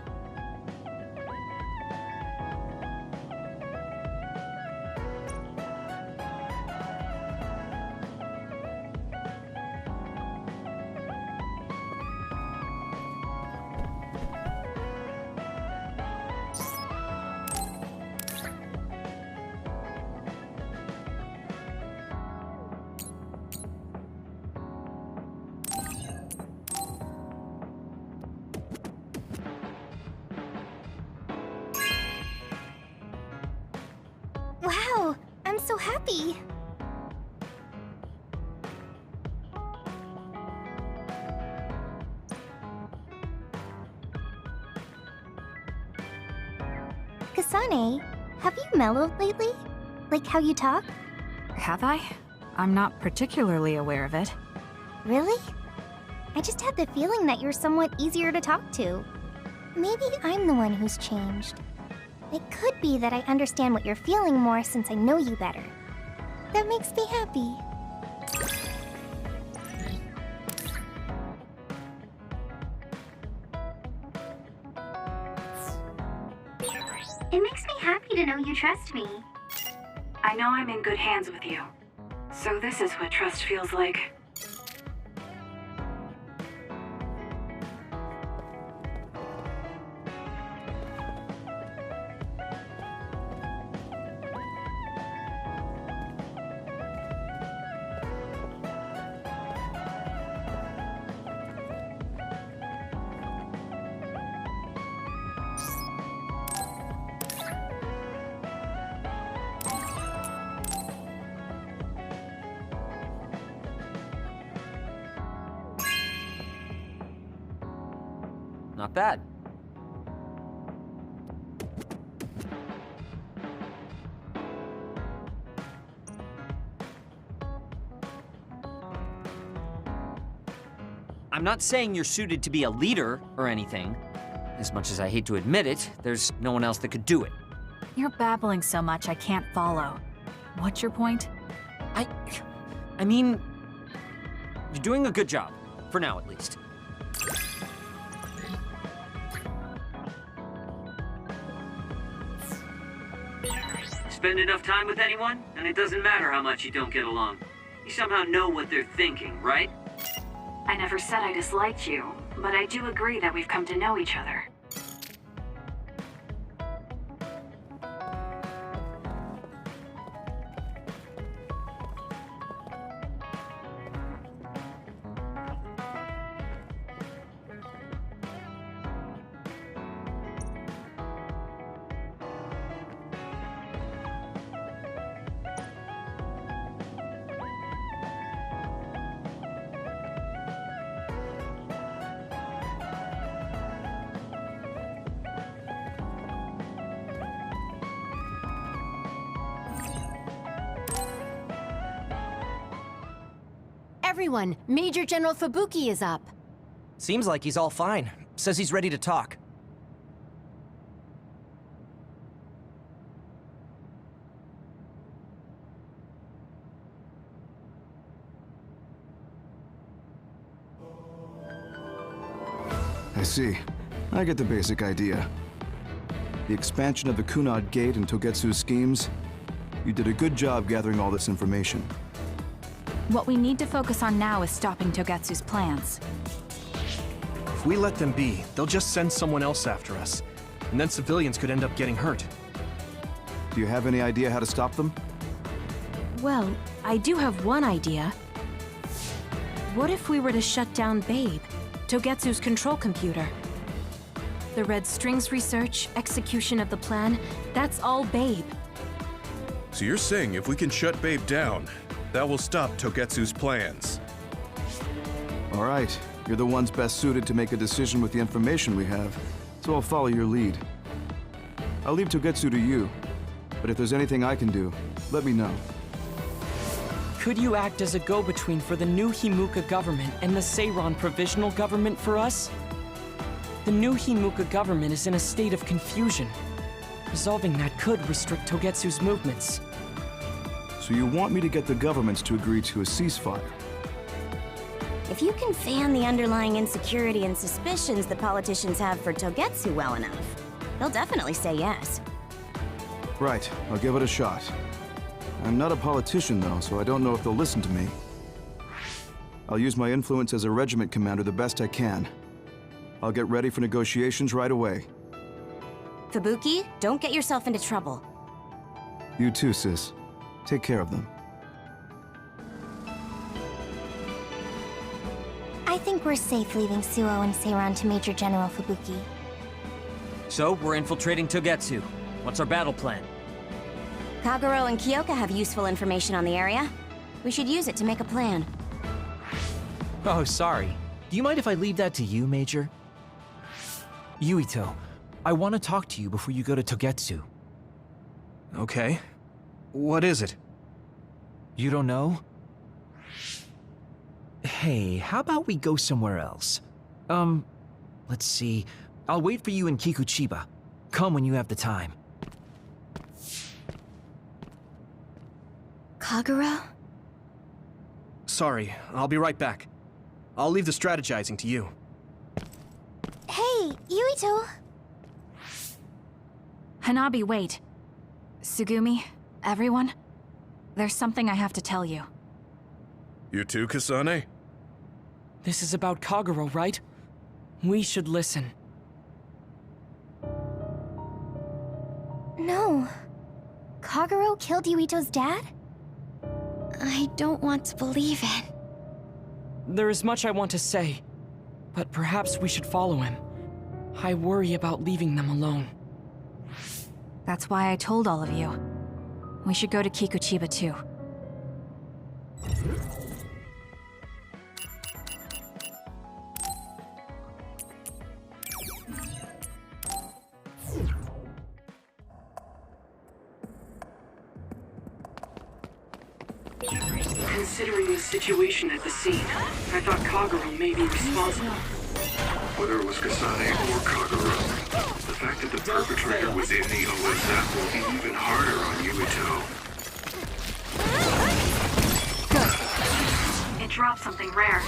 Speaker 12: Wow, I'm so happy. Kasane, have you mellowed lately? Like how you talk?
Speaker 5: Have I? I'm not particularly aware of it.
Speaker 12: Really? I just had the feeling that you're somewhat easier to talk to. Maybe I'm the one who's changed. It could be that I understand what you're feeling more since I know you better. That makes me happy.
Speaker 1: It makes me happy to know you trust me.
Speaker 14: I know I'm in good hands with you. So this is what trust feels like.
Speaker 7: Not bad. I'm not saying you're suited to be a leader or anything. As much as I hate to admit it, there's no one else that could do it.
Speaker 5: You're babbling so much I can't follow. What's your point?
Speaker 7: I mean, you're doing a good job. For now, at least.
Speaker 15: Spend enough time with anyone, and it doesn't matter how much you don't get along. You somehow know what they're thinking, right?
Speaker 14: I never said I disliked you, but I do agree that we've come to know each other.
Speaker 11: Everyone, Major General Fubuki is up.
Speaker 9: Seems like he's all fine. Says he's ready to talk.
Speaker 8: I see. I get the basic idea. The expansion of the Kunad Gate and Togetsu's schemes. You did a good job gathering all this information.
Speaker 5: What we need to focus on now is stopping Togetsu's plans.
Speaker 2: If we let them be, they'll just send someone else after us. And then civilians could end up getting hurt.
Speaker 8: Do you have any idea how to stop them?
Speaker 4: Well, I do have one idea. What if we were to shut down Babe, Togetsu's control computer? The Red Strings research, execution of the plan, that's all Babe.
Speaker 6: So you're saying if we can shut Babe down, that will stop Togetsu's plans?
Speaker 8: All right. You're the ones best suited to make a decision with the information we have, so I'll follow your lead. I'll leave Togetsu to you, but if there's anything I can do, let me know.
Speaker 9: Could you act as a go-between for the new Himuka government and the Seiran provisional government for us? The new Himuka government is in a state of confusion. Resolving that could restrict Togetsu's movements.
Speaker 8: So you want me to get the governments to agree to a ceasefire?
Speaker 16: If you can fan the underlying insecurity and suspicions the politicians have for Togetsu well enough, they'll definitely say yes.
Speaker 8: Right, I'll give it a shot. I'm not a politician though, so I don't know if they'll listen to me. I'll use my influence as a regiment commander the best I can. I'll get ready for negotiations right away.
Speaker 16: Fubuki, don't get yourself into trouble.
Speaker 8: You too, sis. Take care of them.
Speaker 12: I think we're safe leaving Suo and Seiran to Major General Fubuki.
Speaker 7: So, we're infiltrating Togetsu. What's our battle plan?
Speaker 16: Kagero and Kyoka have useful information on the area. We should use it to make a plan.
Speaker 10: Oh, sorry. Do you mind if I leave that to you, Major? Yuito, I want to talk to you before you go to Togetsu.
Speaker 2: Okay. What is it?
Speaker 10: You don't know? Hey, how about we go somewhere else? Let's see. I'll wait for you in Kikuchiba. Come when you have the time.
Speaker 12: Kagero?
Speaker 2: Sorry, I'll be right back. I'll leave the strategizing to you.
Speaker 12: Hey, Yuito!
Speaker 5: Hanabi, wait. Tsugumi, everyone, there's something I have to tell you.
Speaker 6: You too, Kasane?
Speaker 9: This is about Kagero, right? We should listen.
Speaker 12: No. Kagero killed Yuito's dad? I don't want to believe it.
Speaker 9: There is much I want to say, but perhaps we should follow him. I worry about leaving them alone.
Speaker 5: That's why I told all of you. We should go to Kikuchiba too.
Speaker 13: Considering the situation at the scene, I thought Kagero may be responsible.
Speaker 17: Whether it was Kasane or Kagero, the fact that the perpetrator was in the OSF will be even harder on Yuito.
Speaker 14: Good. It dropped something rare.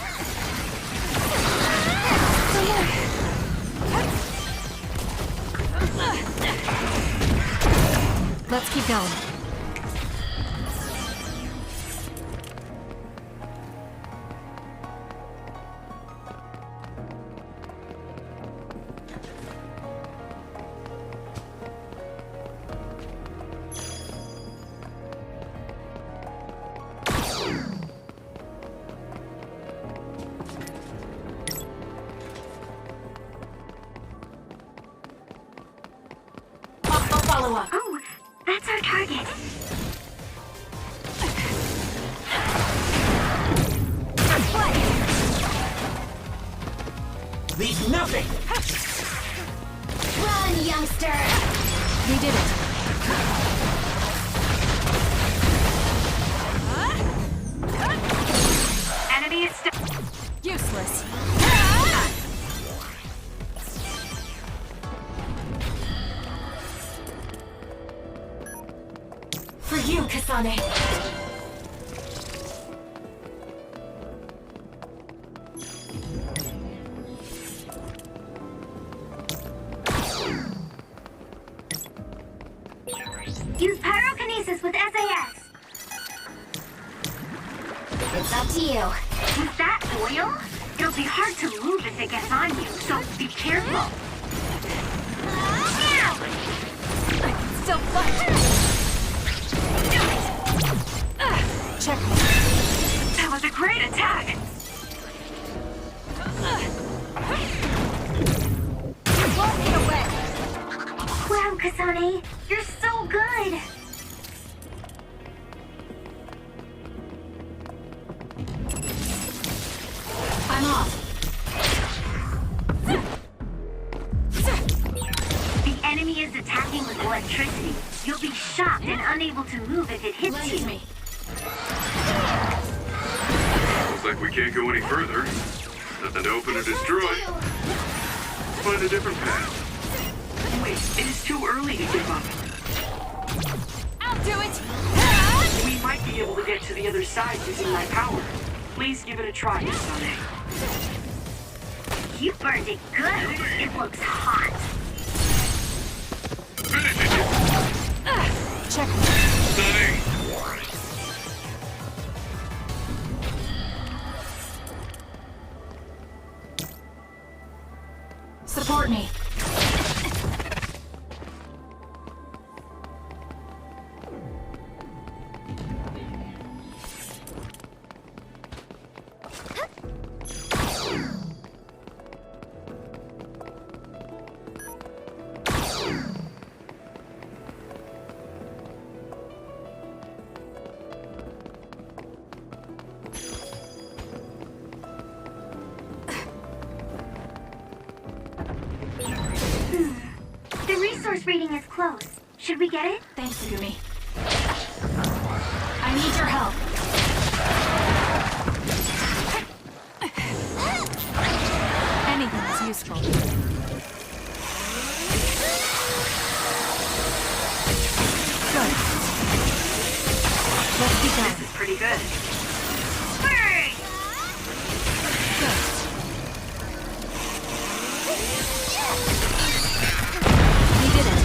Speaker 5: Let's keep going.
Speaker 1: Oh, that's our target.
Speaker 18: Leave nothing!
Speaker 12: Run, youngster!
Speaker 5: We did it.
Speaker 14: Enemy is still
Speaker 5: useless.
Speaker 14: for you, Kasane.
Speaker 1: Use pyrokinesis with SAS.
Speaker 12: It's up to you.
Speaker 1: With that oil, it'll be hard to move if it gets on you, so be careful.
Speaker 5: Still fight. Check me.
Speaker 14: That was a great attack.
Speaker 1: Walk it away. Wow, Kasane, you're so good.
Speaker 14: I'm off.
Speaker 1: The enemy is attacking with electricity. You'll be shocked and unable to move if it hits you.
Speaker 17: Looks like we can't go any further. Nothing to open or destroy. Find a different path.
Speaker 14: Wait, it is too early to give up.
Speaker 5: I'll do it!
Speaker 14: We might be able to get to the other side using my power. Please give it a try, Kasane.
Speaker 1: You burned it good. It looks hot.
Speaker 17: Finish it!
Speaker 5: Check me.
Speaker 17: Stunning!
Speaker 5: Support me.
Speaker 1: The resource reading is close. Should we get it?
Speaker 5: Thanks, Sugumi. I need your help. Anything is useful. Good. Let's keep going.
Speaker 14: This is pretty good.
Speaker 1: Burn!
Speaker 5: Good. We did it.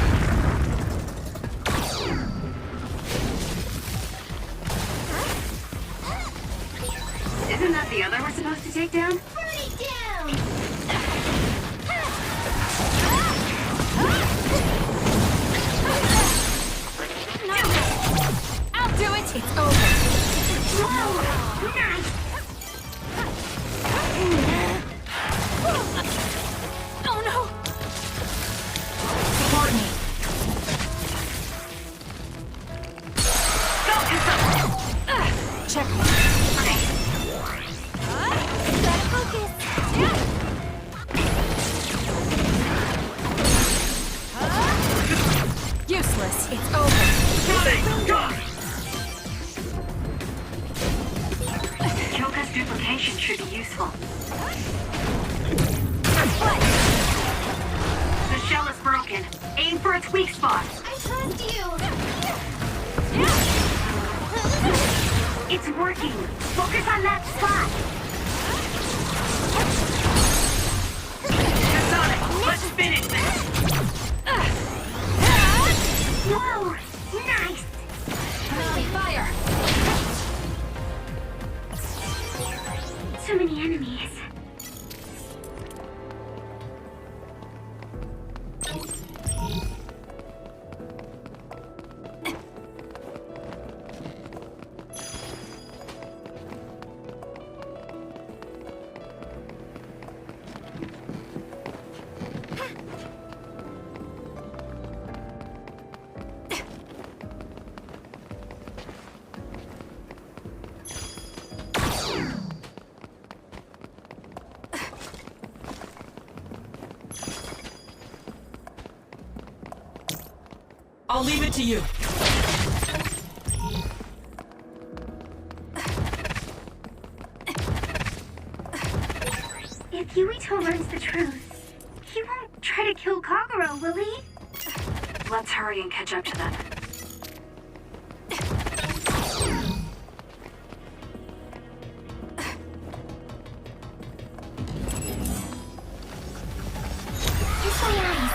Speaker 1: its weak spot.
Speaker 12: I trust you!
Speaker 1: It's working. Focus on that spot. Kasane, let's finish this. Whoa! Nice!
Speaker 12: Holy fire!
Speaker 1: So many enemies.
Speaker 9: I'll leave it to you.
Speaker 1: If Yuito learns the truth, he won't try to kill Kagero, will he?
Speaker 14: Let's hurry and catch up to them.
Speaker 12: Kiss my eyes!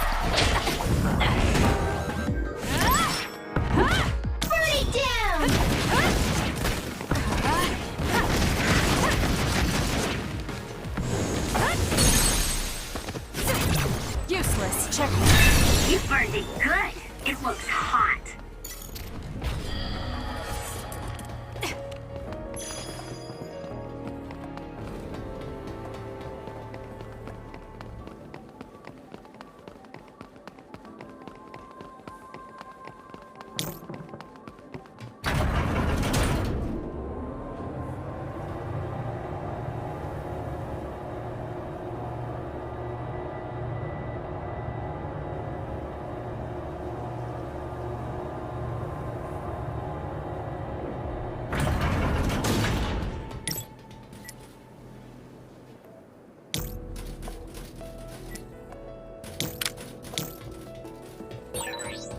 Speaker 12: Burn it down!
Speaker 4: Useless. Check.
Speaker 1: You burned it good. It looks hot.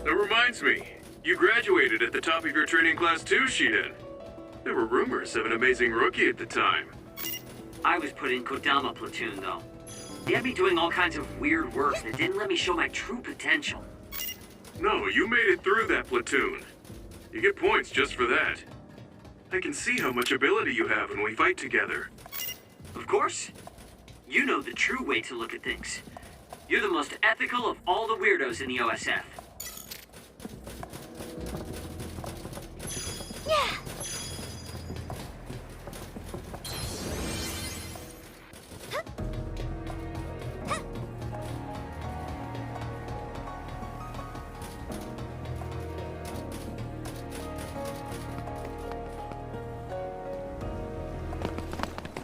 Speaker 6: That reminds me, you graduated at the top of your training class too, Shiden. There were rumors of an amazing rookie at the time.
Speaker 15: I was put in Kodama platoon, though. They had me doing all kinds of weird work that didn't let me show my true potential.
Speaker 6: No, you made it through that platoon. You get points just for that. I can see how much ability you have when we fight together.
Speaker 15: Of course. You know the true way to look at things. You're the most ethical of all the weirdos in the OSF.
Speaker 12: Yeah!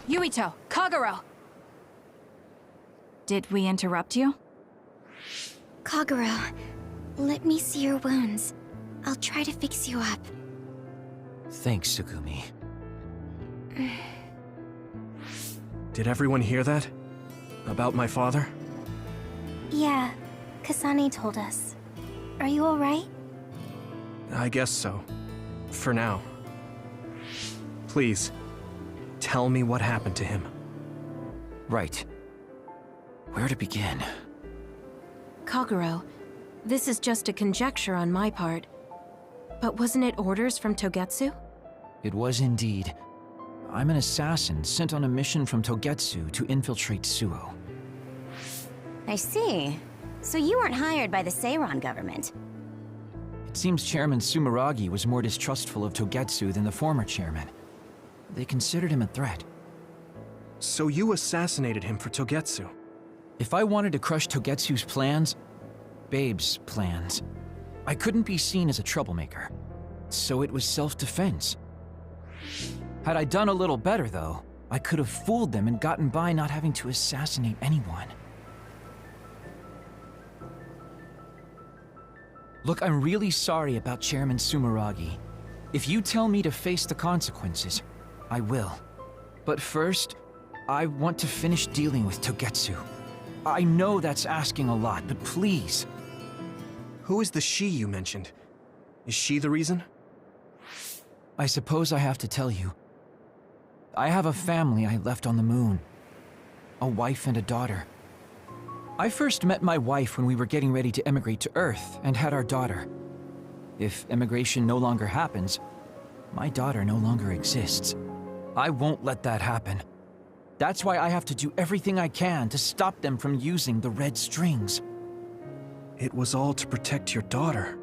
Speaker 5: Yuito, Kagero! Did we interrupt you?
Speaker 12: Kagero, let me see your wounds. I'll try to fix you up.
Speaker 10: Thanks, Sugumi.
Speaker 2: Did everyone hear that? About my father?
Speaker 12: Yeah, Kasane told us. Are you alright?
Speaker 2: I guess so. For now. Please, tell me what happened to him.
Speaker 10: Right. Where to begin?
Speaker 4: Kagero, this is just a conjecture on my part. But wasn't it orders from Togetsu?
Speaker 10: It was indeed. I'm an assassin sent on a mission from Togetsu to infiltrate Suo.
Speaker 16: I see. So you weren't hired by the Seiran government.
Speaker 10: It seems Chairman Sumeragi was more distrustful of Togetsu than the former chairman. They considered him a threat.
Speaker 2: So you assassinated him for Togetsu?
Speaker 10: If I wanted to crush Togetsu's plans, Babe's plans, I couldn't be seen as a troublemaker. So it was self-defense. Had I done a little better, though, I could have fooled them and gotten by not having to assassinate anyone. Look, I'm really sorry about Chairman Sumeragi. If you tell me to face the consequences, I will. But first, I want to finish dealing with Togetsu. I know that's asking a lot, but please.
Speaker 2: Who is the she you mentioned? Is she the reason?
Speaker 10: I suppose I have to tell you. I have a family I left on the moon. A wife and a daughter. I first met my wife when we were getting ready to emigrate to Earth and had our daughter. If emigration no longer happens, my daughter no longer exists. I won't let that happen. That's why I have to do everything I can to stop them from using the red strings.
Speaker 2: It was all to protect your daughter.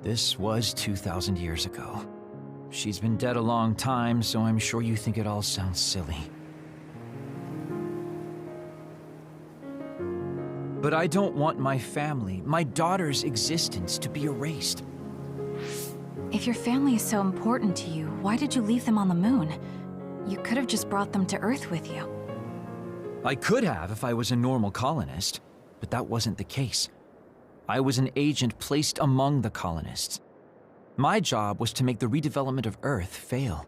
Speaker 10: This was 2,000 years ago. She's been dead a long time, so I'm sure you think it all sounds silly. But I don't want my family, my daughter's existence, to be erased.
Speaker 5: If your family is so important to you, why did you leave them on the moon? You could have just brought them to Earth with you.
Speaker 10: I could have if I was a normal colonist, but that wasn't the case. I was an agent placed among the colonists. My job was to make the redevelopment of Earth fail.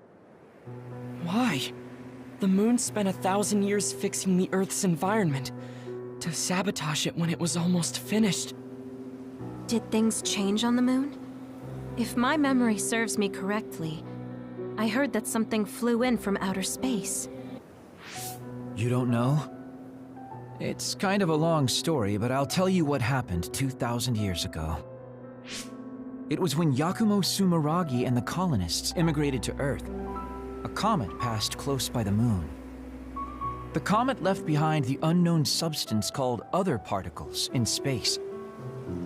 Speaker 9: Why? The moon spent 1,000 years fixing the Earth's environment. To sabotage it when it was almost finished.
Speaker 4: Did things change on the moon? If my memory serves me correctly, I heard that something flew in from outer space.
Speaker 10: You don't know? It's kind of a long story, but I'll tell you what happened 2,000 years ago. It was when Yakumo Sumeragi and the colonists immigrated to Earth. A comet passed close by the moon. The comet left behind the unknown substance called other particles in space.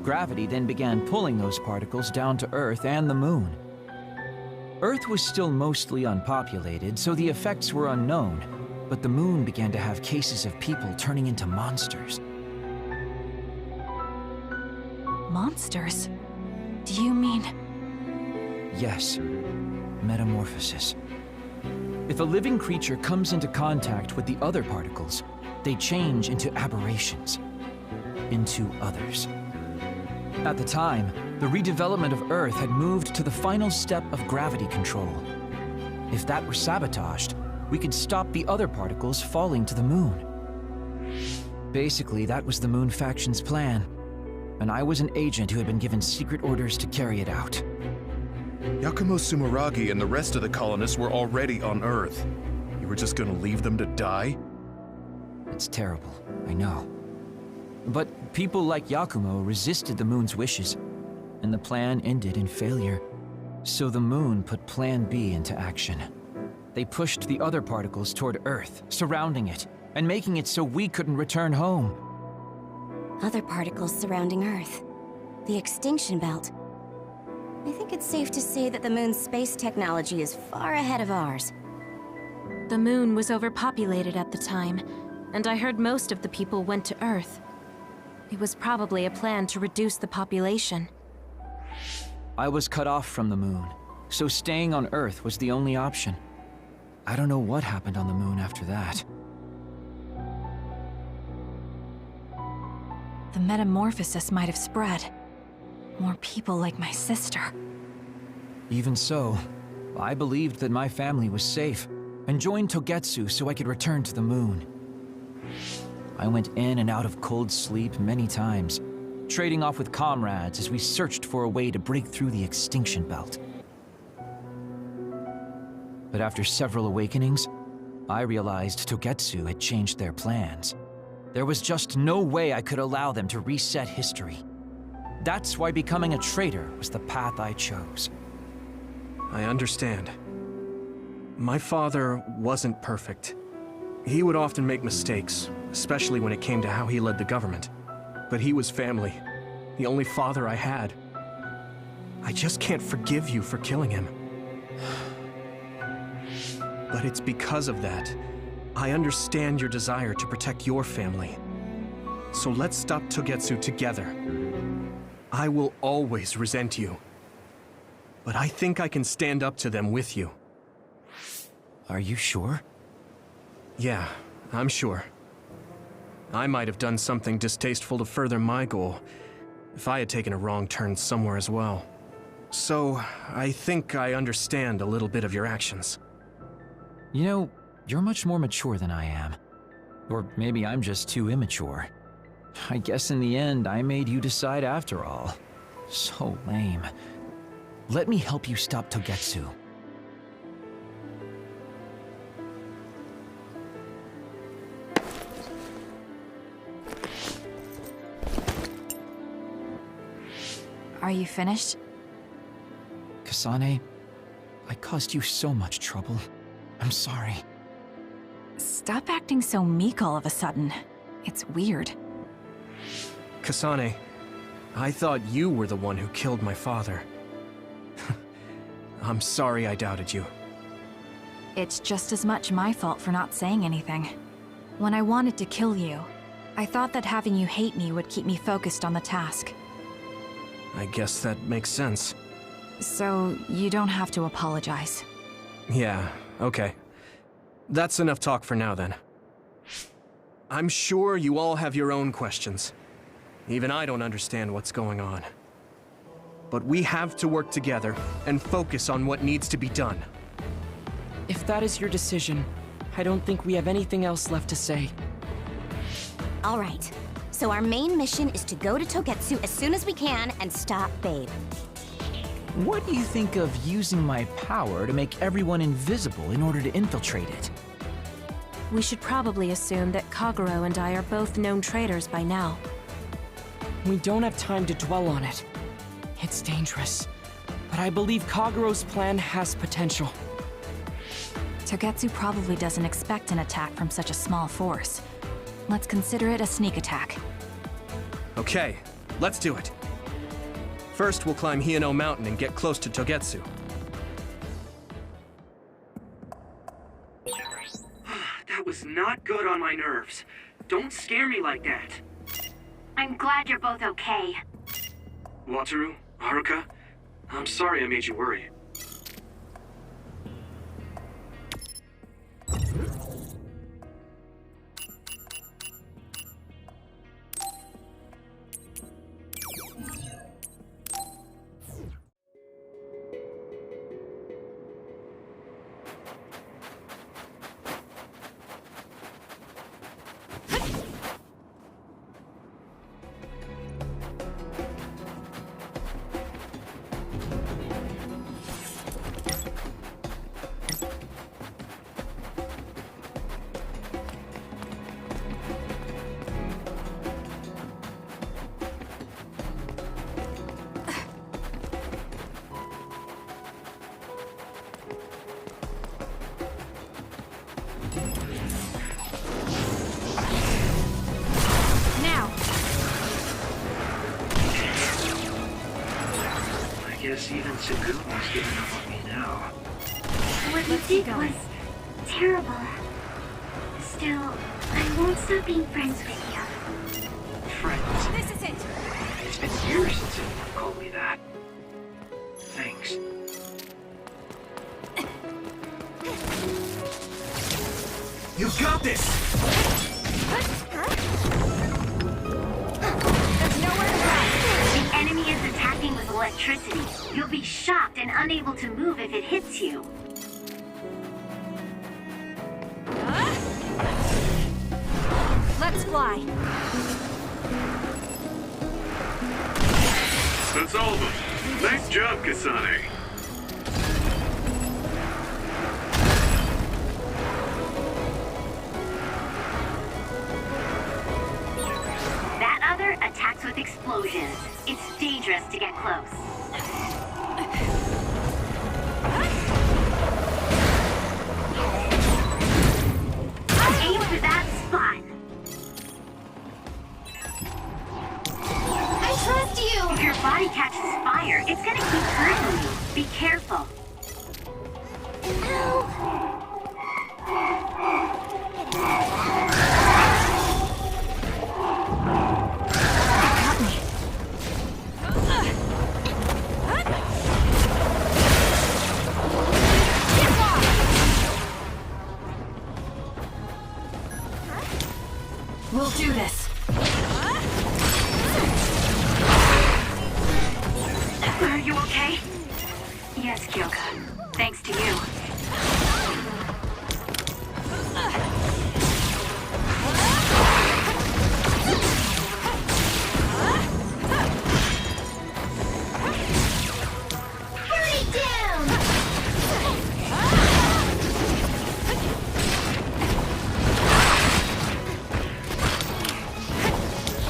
Speaker 10: Gravity then began pulling those particles down to Earth and the moon. Earth was still mostly unpopulated, so the effects were unknown, but the moon began to have cases of people turning into monsters.
Speaker 5: Monsters? Do you mean...
Speaker 10: Yes, metamorphosis. If a living creature comes into contact with the other particles, they change into aberrations, into others. At the time, the redevelopment of Earth had moved to the final step of gravity control. If that were sabotaged, we could stop the other particles falling to the moon. Basically, that was the Moon Faction's plan, and I was an agent who had been given secret orders to carry it out.
Speaker 6: Yakumo Sumeragi and the rest of the colonists were already on Earth. You were just gonna leave them to die?
Speaker 10: It's terrible, I know. But people like Yakumo resisted the moon's wishes, and the plan ended in failure. So the moon put Plan B into action. They pushed the other particles toward Earth, surrounding it, and making it so we couldn't return home.
Speaker 16: Other particles surrounding Earth. The extinction belt. I think it's safe to say that the moon's space technology is far ahead of ours.
Speaker 4: The moon was overpopulated at the time, and I heard most of the people went to Earth. It was probably a plan to reduce the population.
Speaker 10: I was cut off from the moon, so staying on Earth was the only option. I don't know what happened on the moon after that.
Speaker 5: The metamorphosis might have spread. More people like my sister.
Speaker 10: Even so, I believed that my family was safe, and joined Togetsu so I could return to the moon. I went in and out of cold sleep many times, trading off with comrades as we searched for a way to break through the extinction belt. But after several awakenings, I realized Togetsu had changed their plans. There was just no way I could allow them to reset history. That's why becoming a traitor was the path I chose.
Speaker 2: I understand. My father wasn't perfect. He would often make mistakes, especially when it came to how he led the government. But he was family, the only father I had. I just can't forgive you for killing him. But it's because of that. I understand your desire to protect your family. So let's stop Togetsu together. I will always resent you. But I think I can stand up to them with you.
Speaker 10: Are you sure?
Speaker 2: Yeah, I'm sure. I might have done something distasteful to further my goal, if I had taken a wrong turn somewhere as well. So, I think I understand a little bit of your actions.
Speaker 10: You know, you're much more mature than I am. Or maybe I'm just too immature. I guess in the end, I made you decide after all. So lame. Let me help you stop Togetsu.
Speaker 5: Are you finished?
Speaker 10: Kasane, I caused you so much trouble. I'm sorry.
Speaker 5: Stop acting so meek all of a sudden. It's weird.
Speaker 2: Kasane, I thought you were the one who killed my father. I'm sorry I doubted you.
Speaker 5: It's just as much my fault for not saying anything. When I wanted to kill you, I thought that having you hate me would keep me focused on the task.
Speaker 2: I guess that makes sense.
Speaker 5: So, you don't have to apologize.
Speaker 2: Yeah, okay. That's enough talk for now, then. I'm sure you all have your own questions. Even I don't understand what's going on. But we have to work together and focus on what needs to be done.
Speaker 9: If that is your decision, I don't think we have anything else left to say.
Speaker 16: All right. So our main mission is to go to Togetsu as soon as we can and stop Babe.
Speaker 10: What do you think of using my power to make everyone invisible in order to infiltrate it?
Speaker 4: We should probably assume that Kagero and I are both known traitors by now.
Speaker 9: We don't have time to dwell on it. It's dangerous, but I believe Kagero's plan has potential.
Speaker 5: Togetsu probably doesn't expect an attack from such a small force. Let's consider it a sneak attack.
Speaker 2: Okay, let's do it. First, we'll climb Hino Mountain and get close to Togetsu.
Speaker 13: That was not good on my nerves. Don't scare me like that.
Speaker 1: I'm glad you're both okay.
Speaker 13: Wataru, Haruka, I'm sorry I made you worry.
Speaker 14: I guess even Sugumi's giving up on me now.
Speaker 1: What you did was terrible. Still, I won't stop being friends with you.
Speaker 14: Friends?
Speaker 1: This is it!
Speaker 14: It's been years since anyone called me that. Thanks.
Speaker 3: You got this!
Speaker 1: There's nowhere to run! The enemy is attacking with electricity. You'll be shocked and unable to move if it hits you.
Speaker 4: Let's fly.
Speaker 17: That's all of them. Nice job, Kasane.
Speaker 1: That other attacks with explosions. It's dangerous to get close. Aim for that spot.
Speaker 12: I trust you!
Speaker 1: If your body catches fire, it's gonna keep hurting you. Be careful.
Speaker 5: We'll do this.
Speaker 1: Are you okay? Yes, Kyoka. Thanks to you.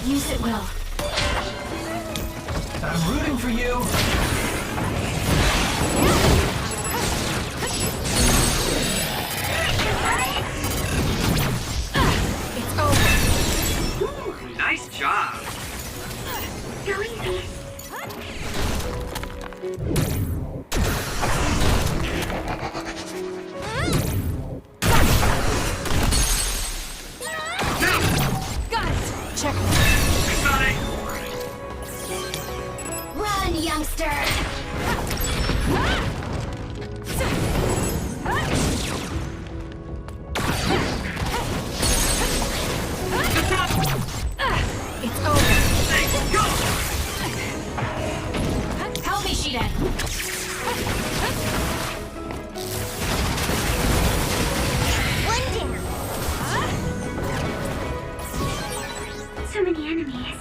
Speaker 5: Use it well.
Speaker 3: I'm rooting for you.
Speaker 5: It's over.
Speaker 15: Ooh, nice job.
Speaker 1: Go easy.
Speaker 5: Got it. Check.
Speaker 15: Kasane!
Speaker 16: Run, youngster!
Speaker 5: It's over.
Speaker 15: Hey, go!
Speaker 5: Help me, Shiden.
Speaker 12: One down.
Speaker 1: So many enemies.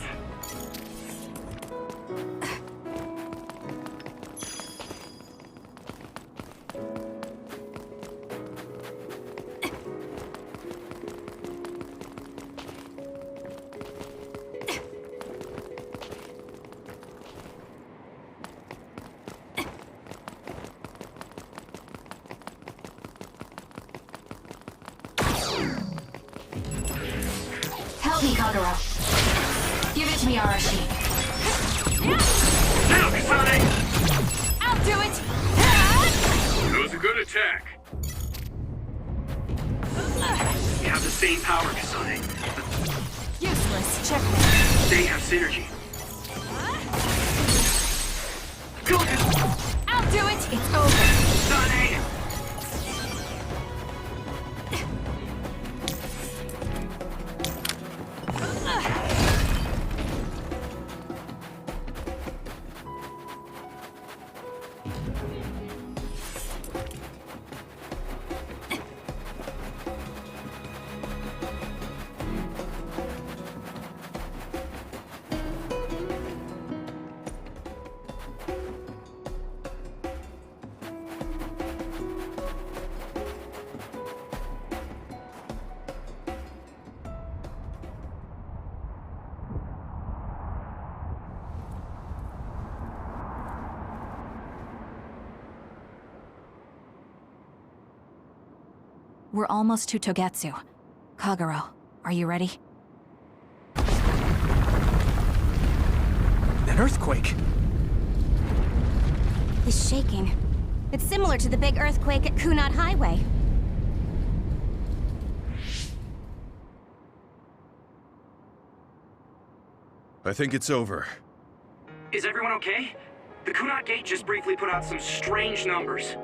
Speaker 5: Help me, Kagero. Give it to me, Arashi.
Speaker 15: Now, Kasane!
Speaker 5: I'll do it!
Speaker 17: That was a good attack.
Speaker 15: We have the same power, Kasane.
Speaker 5: Useless. Checkmate.
Speaker 15: They have synergy. Go,
Speaker 5: I'll do it! It's over.
Speaker 15: Kasane!
Speaker 5: We're almost to Togetsu. Kagero, are you ready?
Speaker 2: An earthquake!
Speaker 16: It's shaking. It's similar to the big earthquake at Kunad Highway.
Speaker 6: I think it's over.
Speaker 14: Is everyone okay? The Kunad Gate just briefly put out some strange numbers.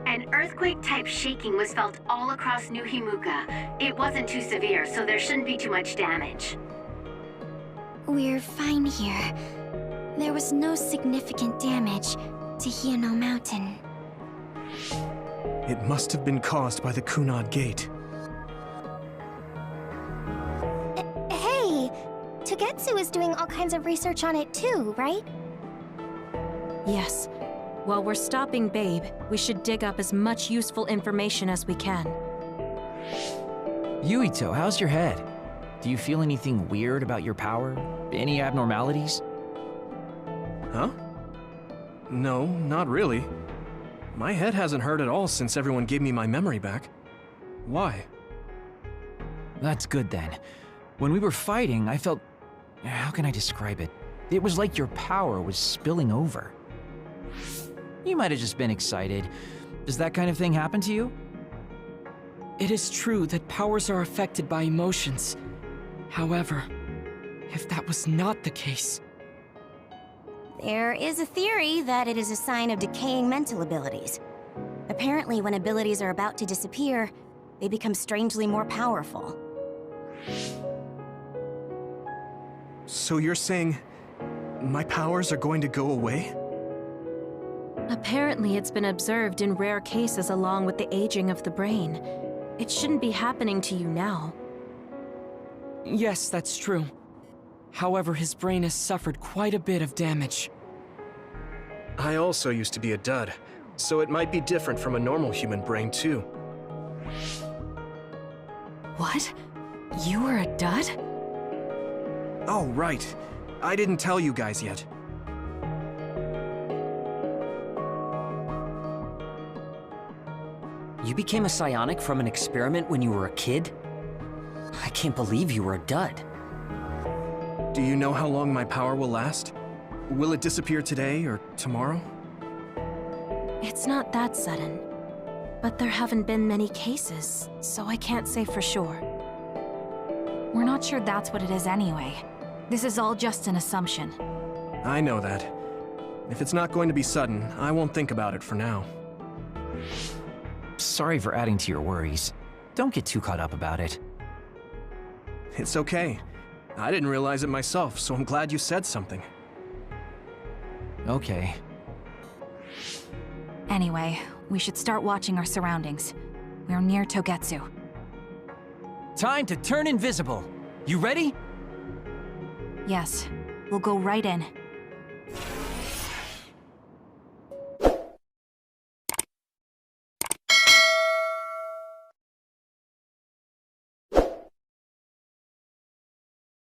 Speaker 1: An earthquake-type shaking was felt all across New Himuka. It wasn't too severe, so there shouldn't be too much damage.
Speaker 12: We're fine here. There was no significant damage to Hino Mountain.
Speaker 2: It must have been caused by the Kunad Gate.
Speaker 12: Hey! Togetsu is doing all kinds of research on it too, right?
Speaker 4: Yes. While we're stopping Babe, we should dig up as much useful information as we can.
Speaker 10: Yuito, how's your head? Do you feel anything weird about your power? Any abnormalities?
Speaker 2: Huh? No, not really. My head hasn't hurt at all since everyone gave me my memory back. Why?
Speaker 10: That's good then. When we were fighting, I felt... How can I describe it? It was like your power was spilling over. You might have just been excited. Does that kind of thing happen to you?
Speaker 9: It is true that powers are affected by emotions. However, if that was not the case...
Speaker 16: There is a theory that it is a sign of decaying mental abilities. Apparently, when abilities are about to disappear, they become strangely more powerful.
Speaker 2: So you're saying my powers are going to go away?
Speaker 4: Apparently, it's been observed in rare cases along with the aging of the brain. It shouldn't be happening to you now.
Speaker 9: Yes, that's true. However, his brain has suffered quite a bit of damage.
Speaker 2: I also used to be a dud, so it might be different from a normal human brain, too.
Speaker 5: What? You were a dud?
Speaker 2: Oh, right. I didn't tell you guys yet.
Speaker 7: You became a psionic from an experiment when you were a kid? I can't believe you were a dud.
Speaker 2: Do you know how long my power will last? Will it disappear today or tomorrow?
Speaker 4: It's not that sudden. But there haven't been many cases, so I can't say for sure.
Speaker 5: We're not sure that's what it is anyway. This is all just an assumption.
Speaker 2: I know that. If it's not going to be sudden, I won't think about it for now.
Speaker 10: Sorry for adding to your worries. Don't get too caught up about it.
Speaker 2: It's okay. I didn't realize it myself, so I'm glad you said something.
Speaker 10: Okay.
Speaker 5: Anyway, we should start watching our surroundings. We're near Togetsu.
Speaker 10: Time to turn invisible. You ready?
Speaker 5: Yes, we'll go right in.